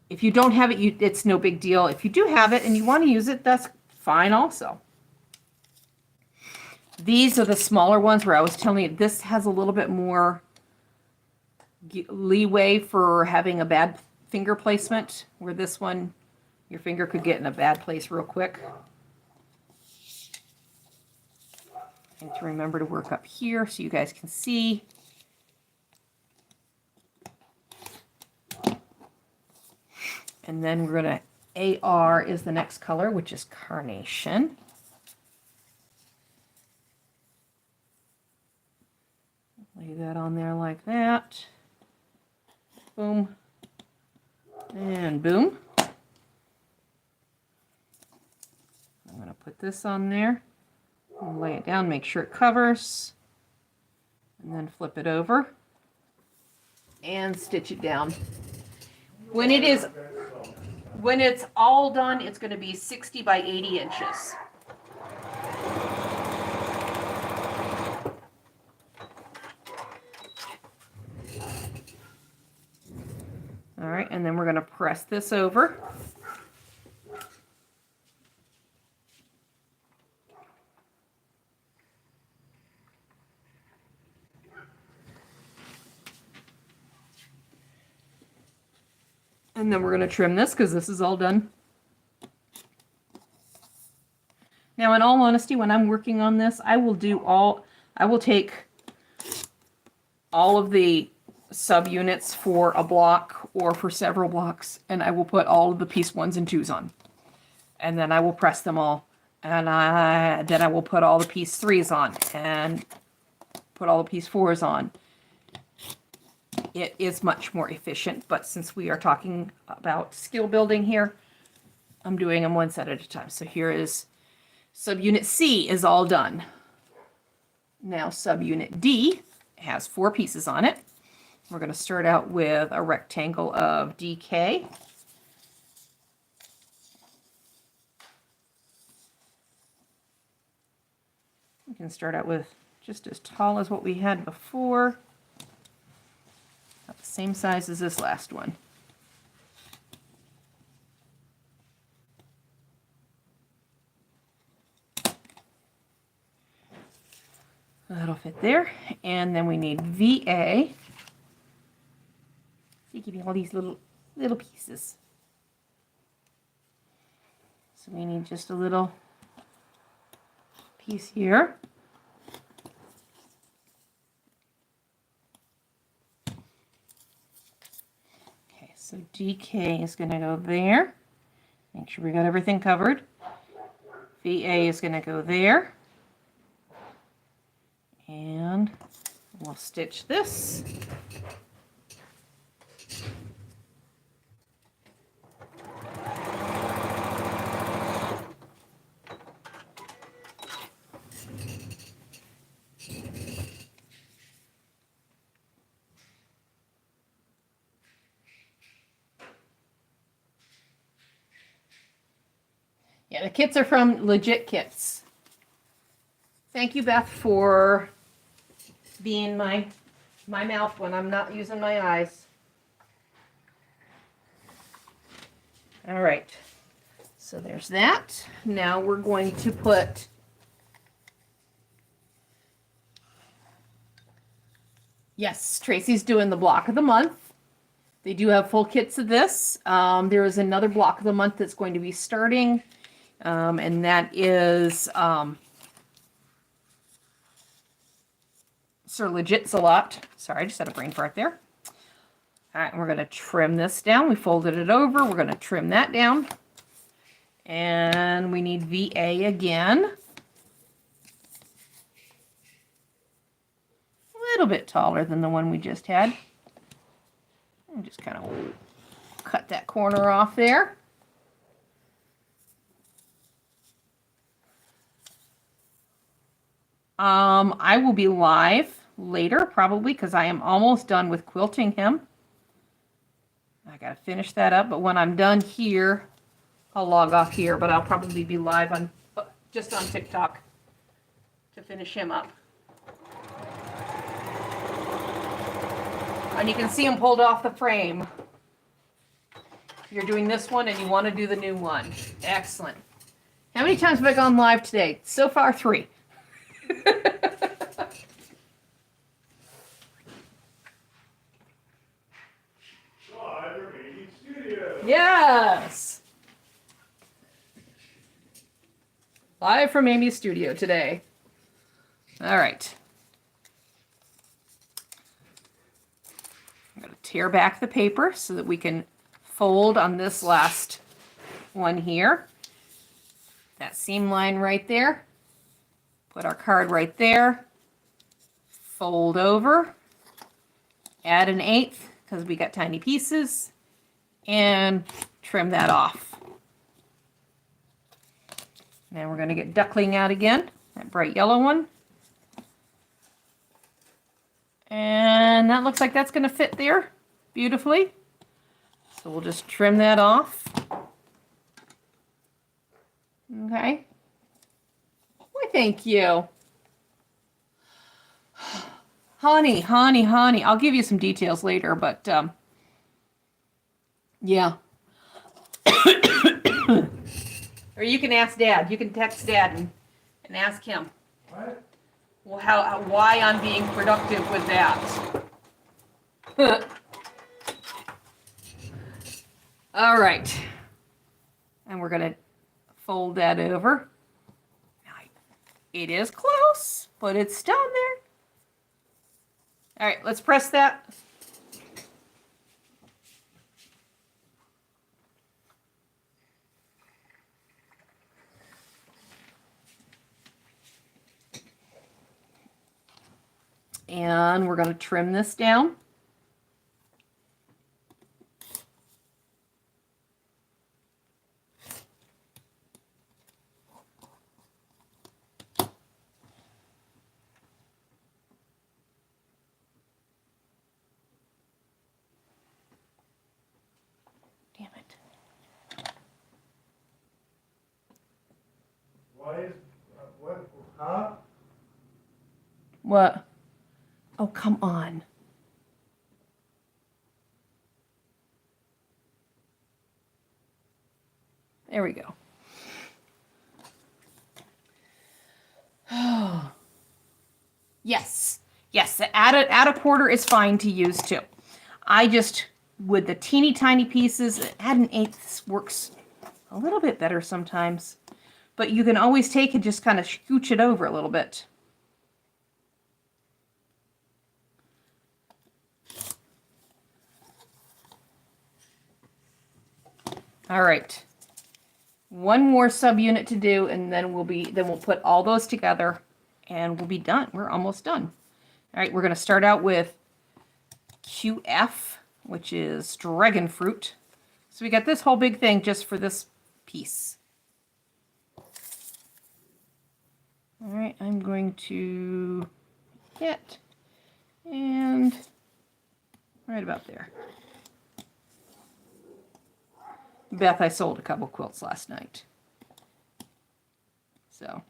If you don't have it, it's no big deal. If you do have it and you want to use it, that's fine also. These are the smaller ones where I was telling you this has a little bit more leeway for having a bad finger placement, where this one, your finger could get in a bad place real quick. And to remember to work up here so you guys can see. And then we're going to, AR is the next color, which is Carnation. Lay that on there like that. Boom. And boom. I'm going to put this on there. And lay it down, make sure it covers. And then flip it over. And stitch it down. When it's all done, it's going to be 60 by 80 inches. All right, and then we're going to press this over. And then we're going to trim this because this is all done. Now, in all honesty, when I'm working on this, I will take all of the subunits for a block or for several blocks, and I will put all of the piece 1s and 2s on. And then I will press them all. And then I will put all the piece 3s on and put all the piece 4s on. It is much more efficient, but since we are talking about skill building here, I'm doing them one set at a time. So here is subunit C is all done. Now subunit D has 4 pieces on it. We're going to start out with a rectangle of DK. We can start out with just as tall as what we had before. About the same size as this last one. That'll fit there. And then we need VA. So give me all these little pieces. So we need just a little piece here. Okay, so DK is going to go there. Make sure we got everything covered. VA is going to go there. And we'll stitch this. Yeah, the kits are from Legit Kits. Thank you, Beth, for being my mouth when I'm not using my eyes. All right, so there's that. Now we're going to put yes, Tracy's doing the block of the month. They do have full kits of this. There is another block of the month that's going to be starting, and that is Sir Legit's a lot. Sorry, I just had a brain fart there. All right, we're going to trim this down. We folded it over. We're going to trim that down. And we need VA again. A little bit taller than the one we just had. And just kind of cut that corner off there. I will be live later, probably, because I am almost done with quilting him. I got to finish that up, but when I'm done here, I'll log off here, but I'll probably be live on just on TikTok to finish him up. And you can see him pulled off the frame. You're doing this one and you want to do the new one. Excellent. How many times have I gone live today? So far, 3. Live from AD Studio. Yes! Live from Amy's studio today. All right. I'm going to tear back the paper so that we can fold on this last one here. That seam line right there. Put our card right there. Fold over. Add an 1/8 because we got tiny pieces. And trim that off. Now we're going to get duckling out again, that bright yellow one. And that looks like that's going to fit there beautifully. So we'll just trim that off. Okay. Why, thank you. Honey, honey, honey. I'll give you some details later, but yeah. Or you can ask Dad. You can text Dad and ask him. What? Well, why I'm being productive with that. All right. And we're going to fold that over. It is close, but it's down there. All right, let's press that. And we're going to trim this down. Damn it. Why is, what, huh? What? Oh, come on. There we go. Yes. Yes, add a quarter is fine to use too. I just, with the teeny tiny pieces, add an 1/8 works a little bit better sometimes. But you can always take and just kind of scooch it over a little bit. All right, one more subunit to do, and then we'll put all those together, and we'll be done. We're almost done. All right, we're going to start out with QF, which is dragon fruit. So we got this whole big thing just for this piece. All right, I'm going to get and right about there. Beth, I sold a couple quilts last night. So,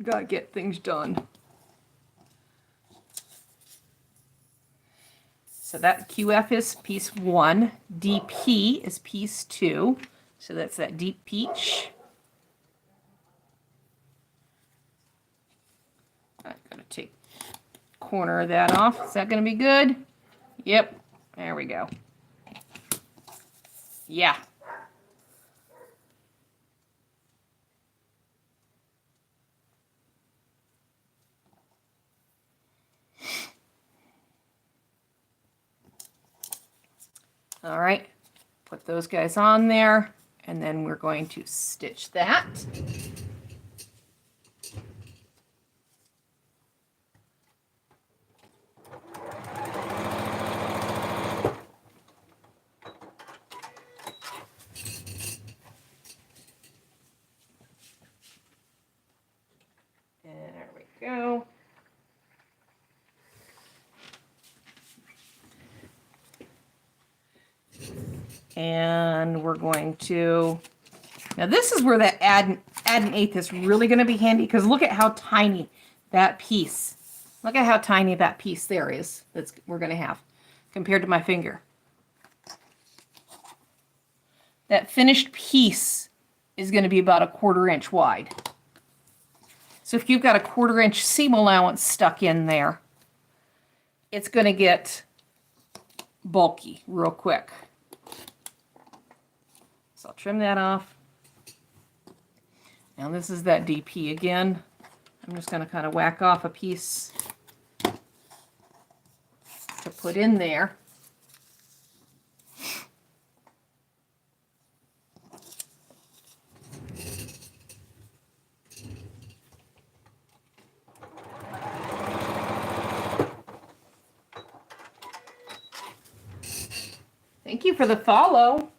gotta get things done. So that QF is piece 1. DP is piece 2. So that's that deep peach. I'm gonna take a corner of that off. Is that gonna be good? Yep. There we go. Yeah. All right, put those guys on there, and then we're going to stitch that. And there we go. And we're going to, now this is where that add an 1/8 is really going to be handy, because look at how tiny that piece, look at how tiny that piece there is we're going to have compared to my finger. that finished piece is going to be about 1/4 inch wide. So if you've got a 1/4 inch seam allowance stuck in there, it's going to get bulky real quick. So I'll trim that off. Now this is that DP again. I'm just going to kind of whack off a piece to put in there. Thank you for the follow.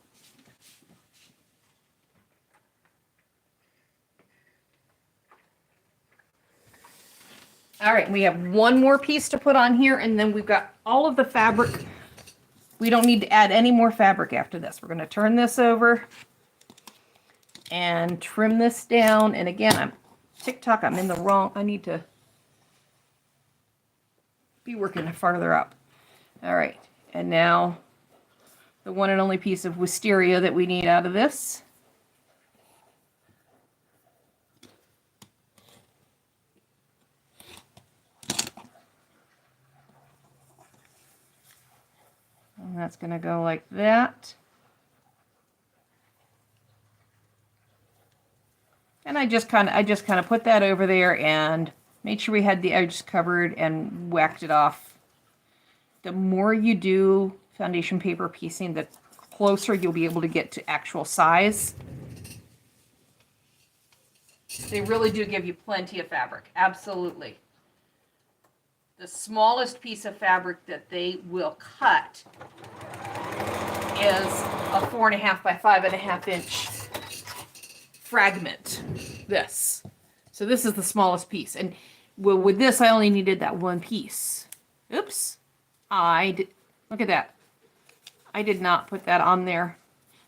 All right, we have one more piece to put on here, and then we've got all of the fabric. We don't need to add any more fabric after this. We're going to turn this over and trim this down. And again, TikTok, I'm in the wrong. I need to be working farther up. All right, and now the one and only piece of wisteria that we need out of this. And that's going to go like that. And I just kind of put that over there and made sure we had the edges covered and whacked it off. The more you do foundation paper piecing, the closer you'll be able to get to actual size. They really do give you plenty of fabric. Absolutely. The smallest piece of fabric that they will cut is a 4.5 by 5.5 inch fragment. This. So this is the smallest piece. And with this, I only needed that one piece. Oops. Look at that. I did not put that on there.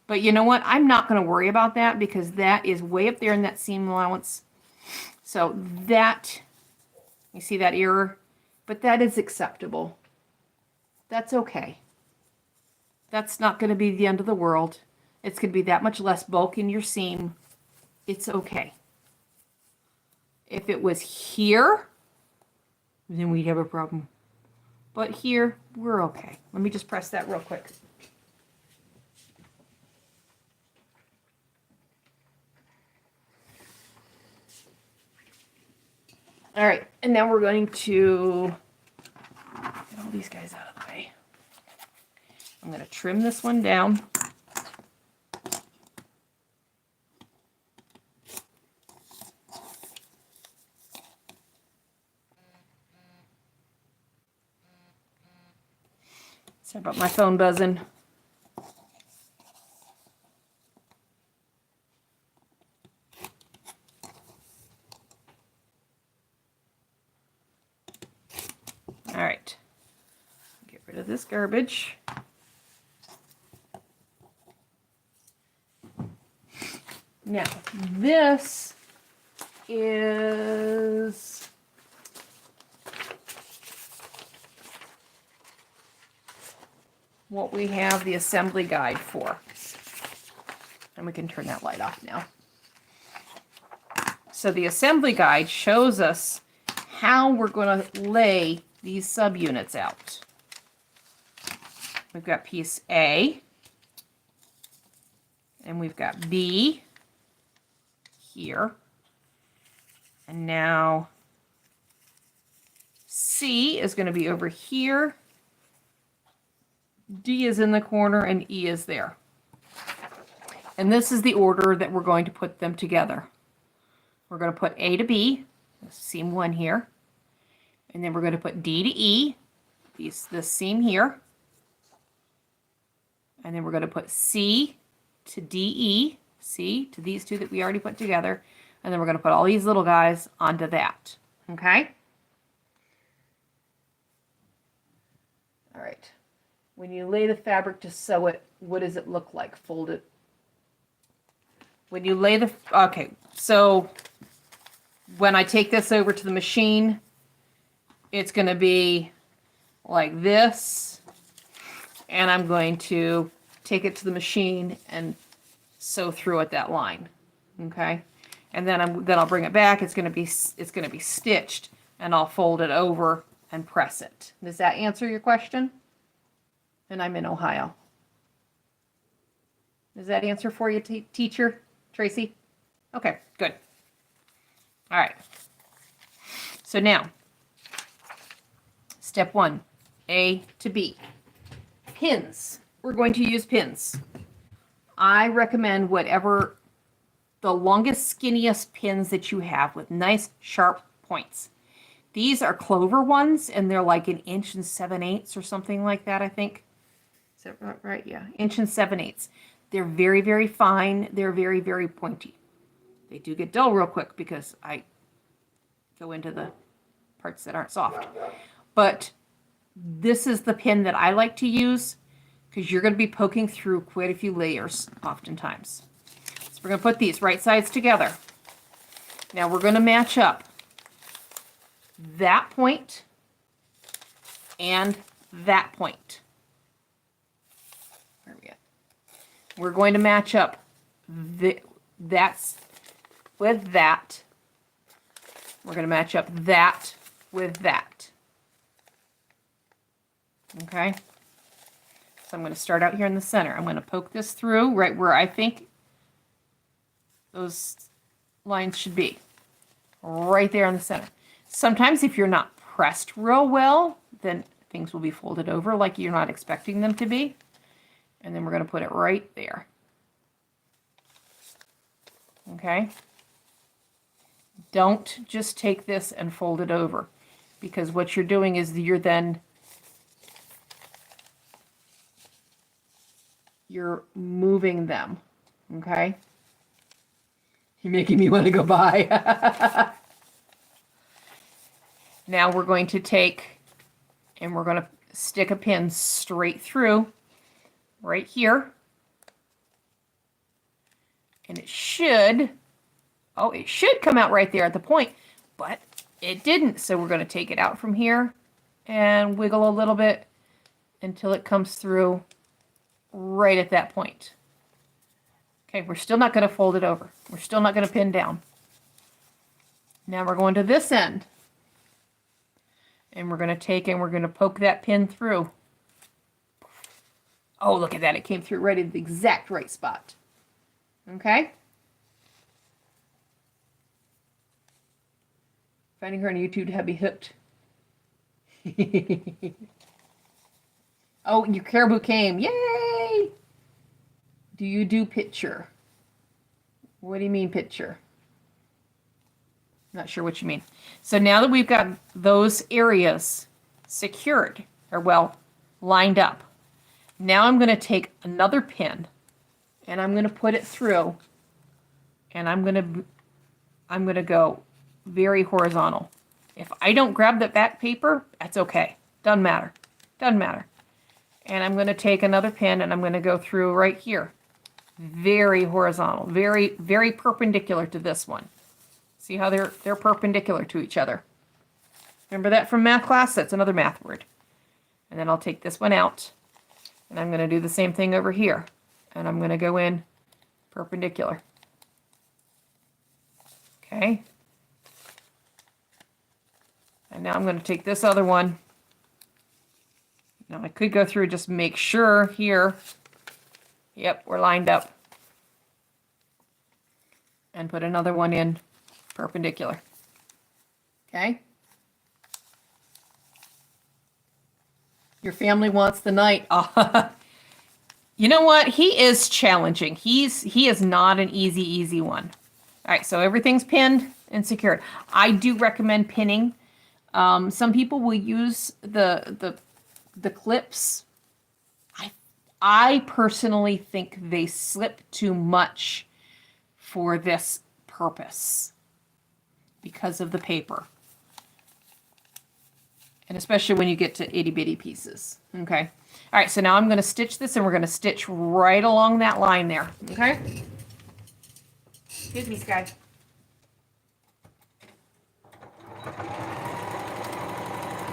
But you know what? I'm not going to worry about that because that is way up there in that seam allowance. So that, you see that error? But that is acceptable. That's okay. That's not going to be the end of the world. It's going to be that much less bulk in your seam. It's okay. If it was here, then we'd have a problem. But here, we're okay. Let me just press that real quick. All right, and now we're going to get all these guys out of the way. I'm going to trim this one down. Sorry about my phone buzzing. All right, get rid of this garbage. Now, this is what we have the assembly guide for. And we can turn that light off now. So the assembly guide shows us how we're going to lay these subunits out. We've got piece A, and we've got B here, and now C is going to be over here, D is in the corner, and E is there. And this is the order that we're going to put them together. We're going to put A to B, seam 1 here, and then we're going to put D to E, this seam here, and then we're going to put C to DE, C to these two that we already put together, and then we're going to put all these little guys onto that, okay? All right. When you lay the fabric to sew it, what does it look like? Fold it. When you lay the, okay, so when I take this over to the machine, it's going to be like this, and I'm going to take it to the machine and sew through at that line. Okay, and then I'll bring it back. It's gonna be stitched, and I'll fold it over and press it. Does that answer your question? And I'm in Ohio. Does that answer for you, teacher Tracy? Okay, good. All right. So now, step 1, A to B. Pins. We're going to use pins. I recommend whatever the longest, skinniest pins that you have with nice, sharp points. These are clover ones, and they're like 1 7/8 inches or something like that, I think. Is that right? Yeah, 1 7/8 inches. They're very, very fine. They're very, very pointy. They do get dull real quick because I go into the parts that aren't soft. But this is the pin that I like to use because you're going to be poking through quite a few layers oftentimes. So we're going to put these right sides together. Now we're going to match up that point and that point. Where are we at? We're going to match up that's with that. We're going to match up that with that. Okay? So I'm going to start out here in the center. I'm going to poke this through right where I think those lines should be. Right there in the center. Sometimes if you're not pressed real well, then things will be folded over like you're not expecting them to be. And then we're going to put it right there. Okay? Don't just take this and fold it over, because what you're doing is you're moving them. Okay? You're making me want to go by. Now we're going to take and we're going to stick a pin straight through right here. And it should come out right there at the point, but it didn't. So we're going to take it out from here and wiggle a little bit until it comes through right at that point. Okay, we're still not going to fold it over. We're still not going to pin down. Now we're going to this end. And we're going to take and we're going to poke that pin through. Oh, look at that. It came through right at the exact right spot. Okay? Finding her on YouTube to have me hooked. Oh, your caribou came. Yay! Do you do picture? What do you mean picture? Not sure what you mean. So now that we've got those areas secured, or well, lined up, now I'm going to take another pin and I'm going to put it through, and I'm going to go very horizontal. If I don't grab the back paper, that's okay. Doesn't matter. Doesn't matter. And I'm going to take another pin and I'm going to go through right here. Very horizontal, very, very perpendicular to this one. See how they're perpendicular to each other. Remember that from math class? That's another math word. And then I'll take this one out. And I'm going to do the same thing over here. And I'm going to go in perpendicular. Okay. And now I'm going to take this other one. Now I could go through, just make sure here. Yep, we're lined up. And put another one in perpendicular. Okay? Your family wants the night. You know what? He is challenging. He is not an easy one. All right, so everything's pinned and secured. I do recommend pinning. Some people will use the clips. I personally think they slip too much for this purpose because of the paper. And especially when you get to itty bitty pieces. Okay. All right, so now I'm going to stitch this, and we're going to stitch right along that line there. Okay. Excuse me, Sky.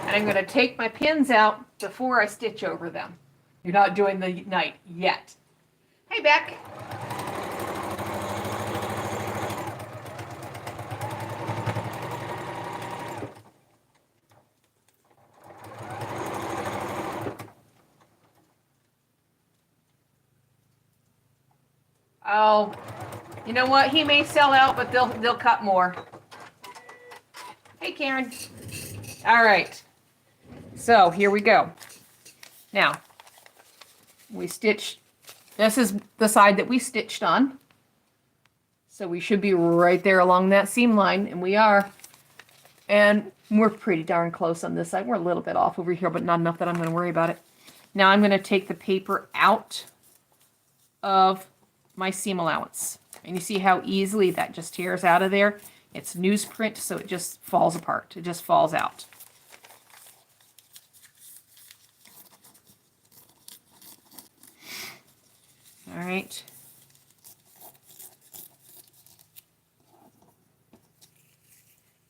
And I'm going to take my pins out before I stitch over them. You're not doing the night yet. Hey, Beck. Oh, you know what? He may sell out, but they'll cut more. Hey, Karen. All right. So here we go. Now, we stitched, this is the side that we stitched on. So we should be right there along that seam line, and we are. And we're pretty darn close on this side. We're a little bit off over here, but not enough that I'm going to worry about it. Now I'm going to take the paper out of my seam allowance. And you see how easily that just tears out of there? It's newsprint, so it just falls apart. It just falls out. All right.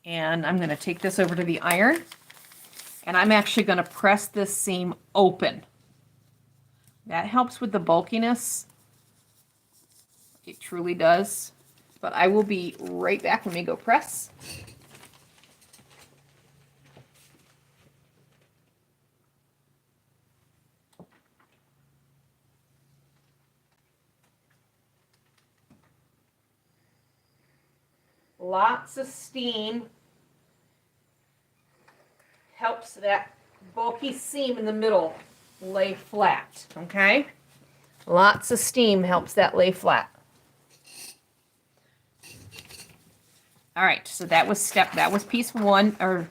And I'm going to take this over to the iron. And I'm actually going to press this seam open. That helps with the bulkiness. It truly does. But I will be right back when we go press. Lots of steam helps that bulky seam in the middle lay flat, okay? Lots of steam helps that lay flat. All right, so that was piece one, or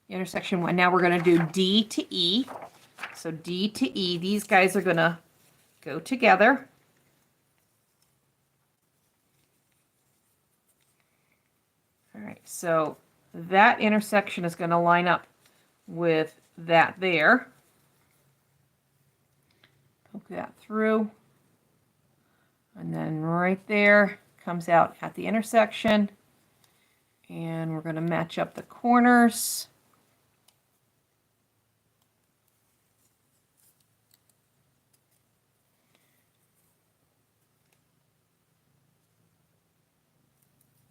intersection one. Now we're gonna do D to E. So D to E, these guys are gonna go together. All right, so that intersection is gonna line up with that there. Poke that through. And then right there comes out at the intersection. And we're going to match up the corners.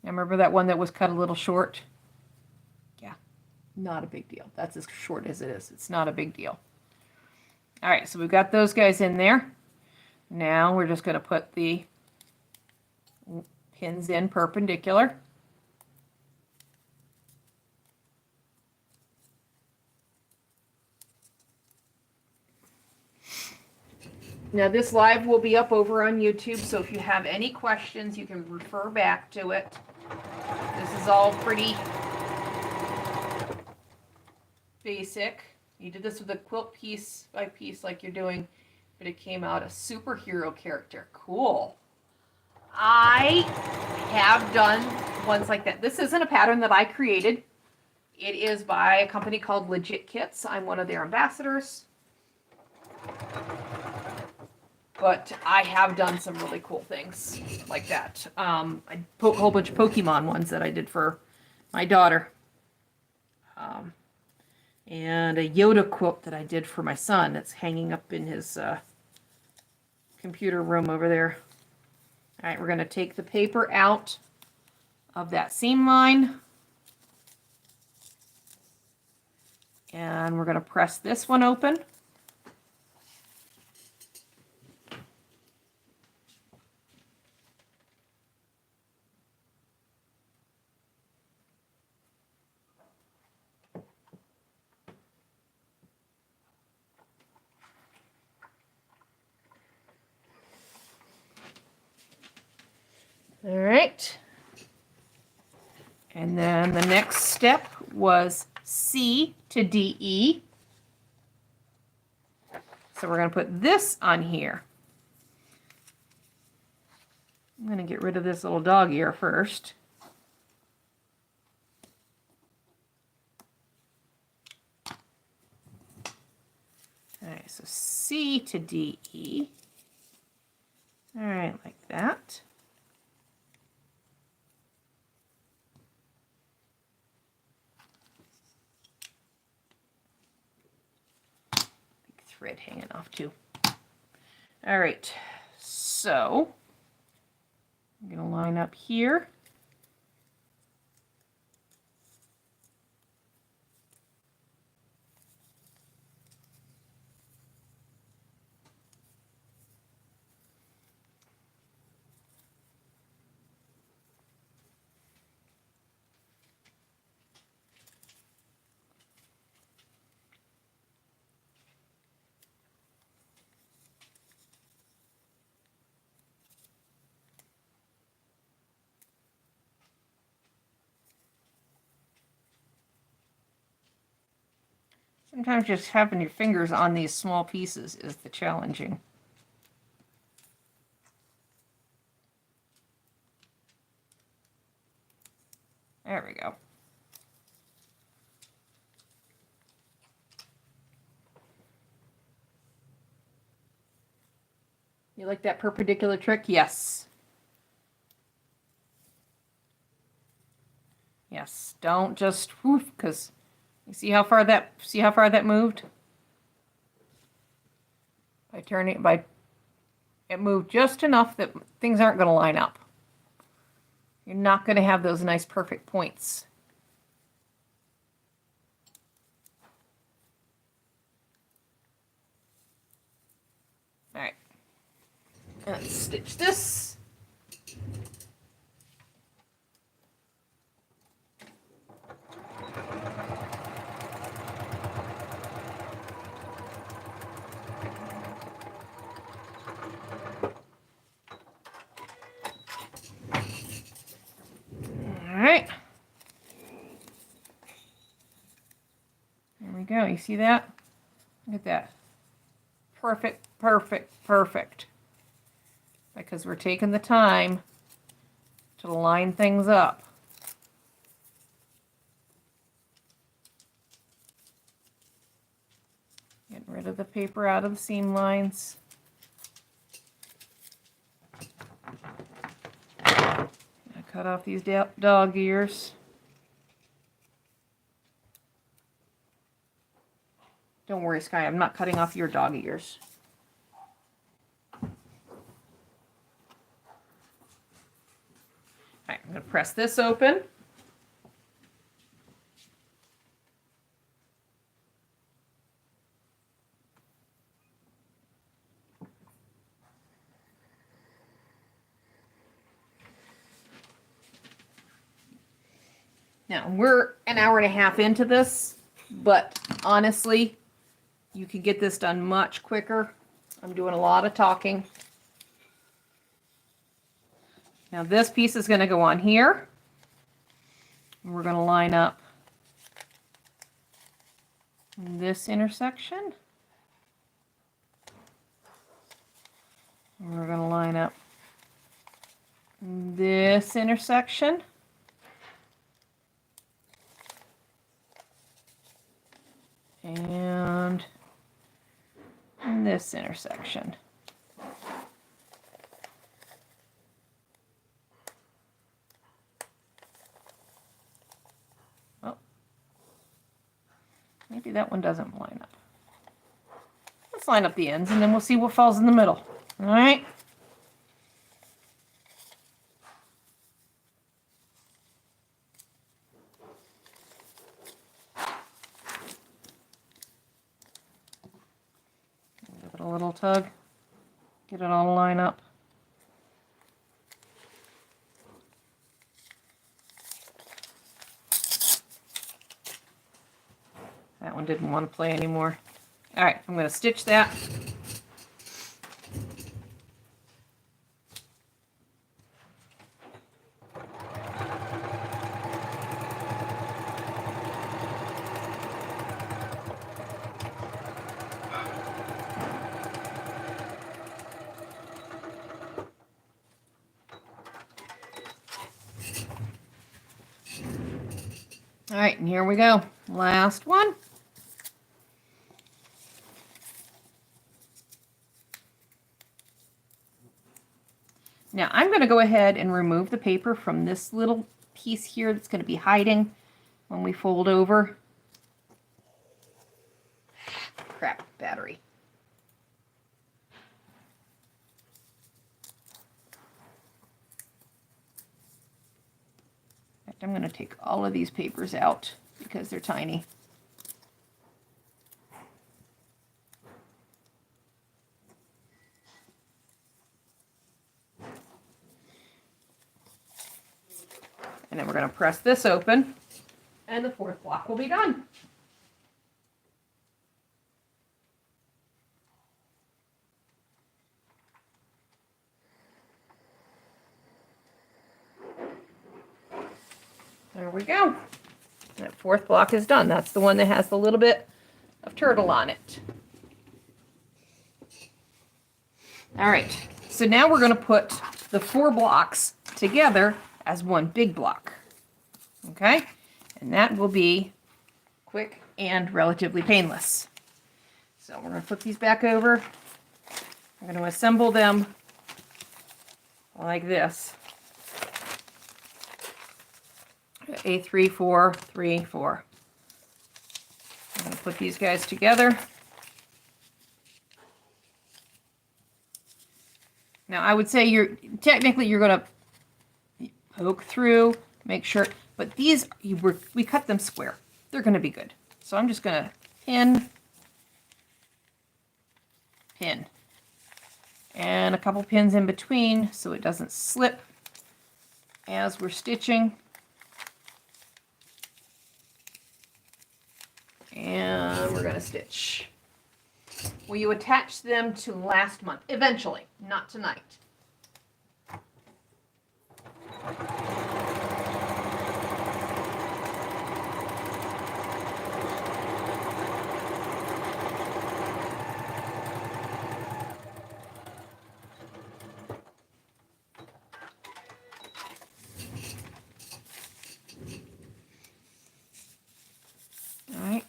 Now remember that one that was cut a little short? Yeah, not a big deal. That's as short as it is. It's not a big deal. All right, so we've got those guys in there. Now we're just going to put the pins in perpendicular. Now this live will be up over on YouTube, so if you have any questions, you can refer back to it. This is all pretty basic. You did this with a quilt piece by piece like you're doing, but it came out a superhero character. Cool. I have done ones like that. This isn't a pattern that I created. It is by a company called Legit Kits. I'm one of their ambassadors. But I have done some really cool things like that. A whole bunch of Pokemon ones that I did for my daughter. And a Yoda quilt that I did for my son that's hanging up in his computer room over there. All right, we're going to take the paper out of that seam line. And we're going to press this one open. All right. And then the next step was C to DE. So we're going to put this on here. I'm going to get rid of this little dog ear first. All right, so C to DE. All right, like that. Thread hanging off too. All right, so I'm going to line up here. Sometimes just having your fingers on these small pieces is the challenging. There we go. You like that perpendicular trick? Yes. Yes. Don't just woof, because you see how far that moved? By turning it moved just enough that things aren't going to line up. You're not going to have those nice perfect points. All right. Let's stitch this. All right. There we go. You see that? Look at that. Perfect, perfect, perfect. Because we're taking the time to line things up. Getting rid of the paper out of the seam lines. Cut off these dog ears. Don't worry, Sky, I'm not cutting off your dog ears. Alright, I'm going to press this open. Now, we're an hour and a half into this, but honestly, you can get this done much quicker. I'm doing a lot of talking. Now, this piece is going to go on here. We're going to line up this intersection. We're going to line up this intersection. And this intersection. Oh, maybe that one doesn't line up. Let's line up the ends and then we'll see what falls in the middle. All right. Give it a little tug. Get it all to line up. That one didn't want to play anymore. All right, I'm going to stitch that. All right, and here we go. Last one. Now I'm going to go ahead and remove the paper from this little piece here that's going to be hiding when we fold over. Crap, battery. In fact, I'm going to take all of these papers out because they're tiny. And then we're going to press this open, and the fourth block will be done. There we go. That fourth block is done. That's the one that has the little bit of turtle on it. All right, so now we're going to put the 4 blocks together as one big block. Okay, and that will be quick and relatively painless. So we're going to flip these back over. I'm going to assemble them like this. A 3, 4, 3, 4. I'm going to put these guys together. Now I would say you're going to poke through, make sure, but these we cut them square. They're going to be good. So I'm just going to pin, and a couple pins in between so it doesn't slip as we're stitching. And we're going to stitch. Will you attach them to last month? Eventually, not tonight. All right.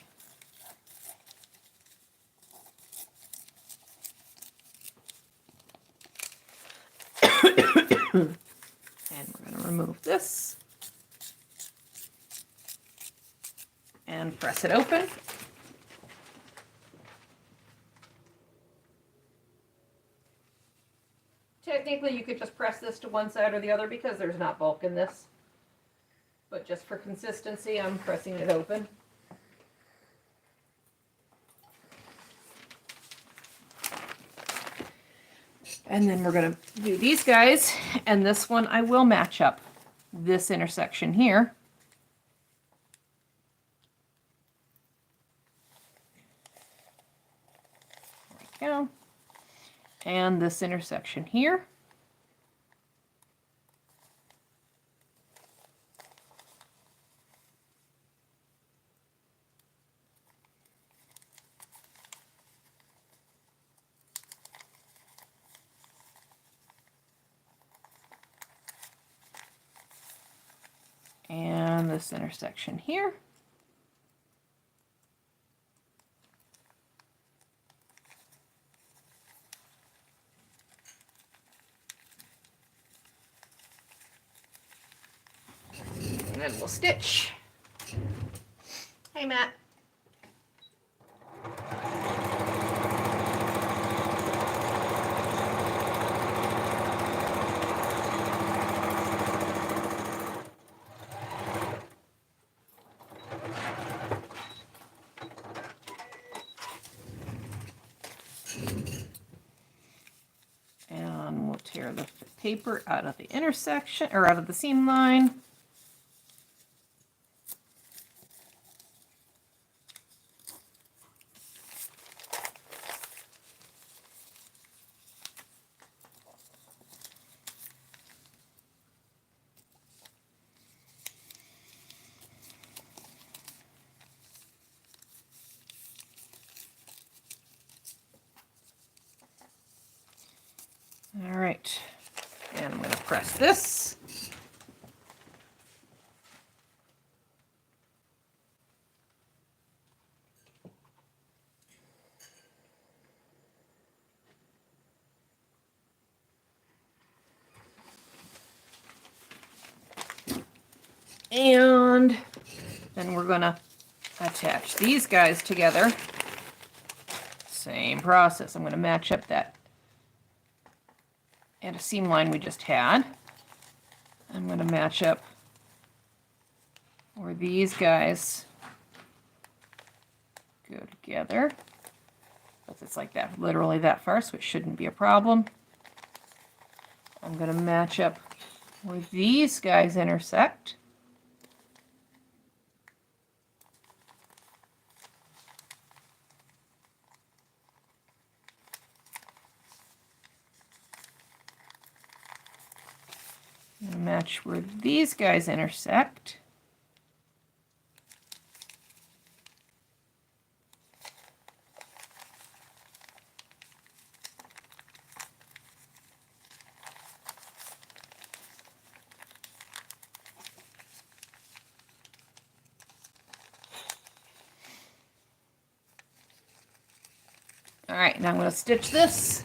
And we're going to remove this and press it open. Technically, you could just press this to one side or the other because there's not bulk in this. But just for consistency, I'm pressing it open. And then we're going to do these guys, and this one I will match up this intersection here. There we go. And this intersection here. And this intersection here. And then we'll stitch. Hey, Matt. And we'll tear the paper out of the intersection, or out of the seam line. All right, and I'm going to press this. And then we're going to attach these guys together. Same process. I'm going to match up that and a seam line we just had. I'm going to match up where these guys go together. But it's like that, literally that far, so it shouldn't be a problem. I'm going to match up where these guys intersect. Match where these guys intersect. All right, now I'm going to stitch this.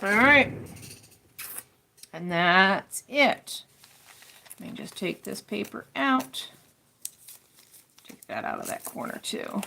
All right, and that's it. Let me just take this paper out. Take that out of that corner too.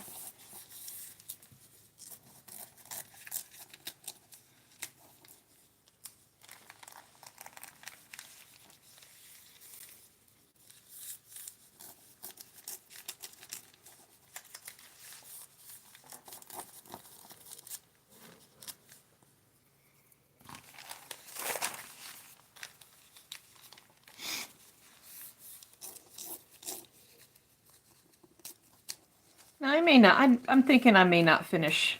Now I may not, I'm thinking I may not finish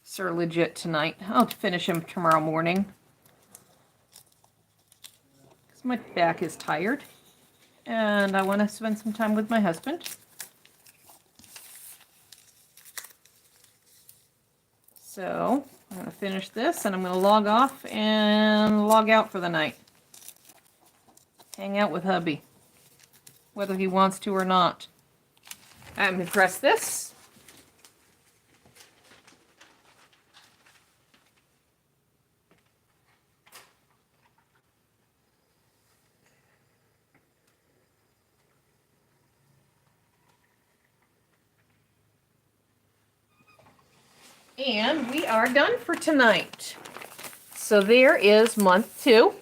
Sir Legit tonight. I'll finish him tomorrow morning. Because my back is tired. And I want to spend some time with my husband. So I'm going to finish this and I'm going to log off and log out for the night. Hang out with hubby. Whether he wants to or not. I'm going to press this. And we are done for tonight. So there is month 2.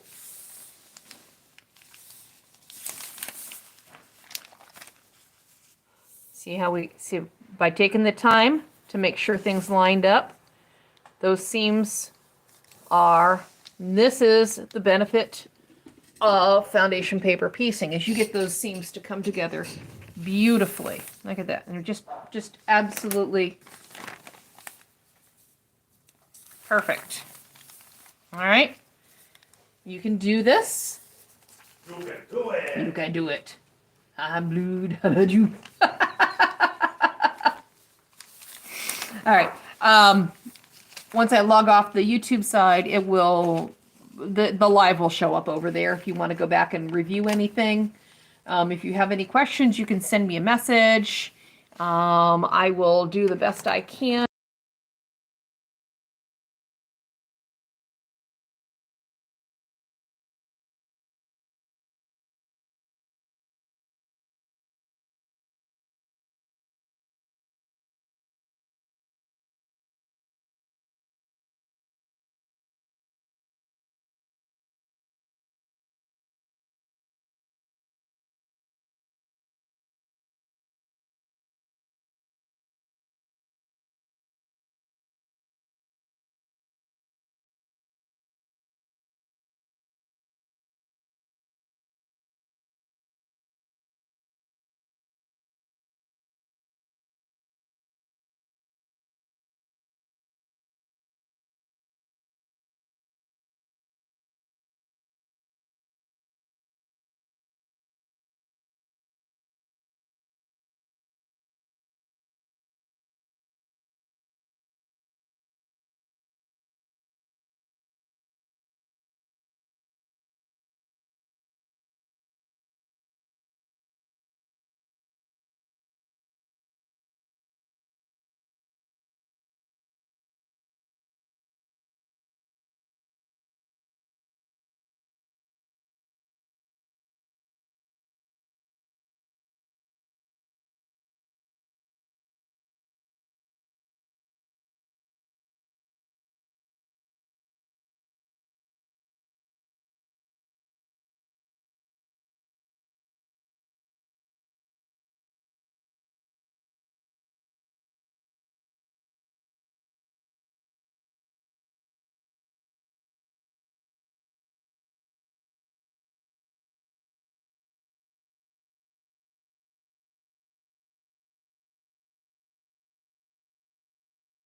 See how we see by taking the time to make sure things lined up. Those seams are, this is the benefit of foundation paper piecing, is you get those seams to come together beautifully. Look at that. And they're just absolutely perfect. All right. You can do this. You can do it. You can do it. I'm blued. I heard you. All right. Once I log off the YouTube side, it will, the live will show up over there if you want to go back and review anything. If you have any questions, you can send me a message. I will do the best I can.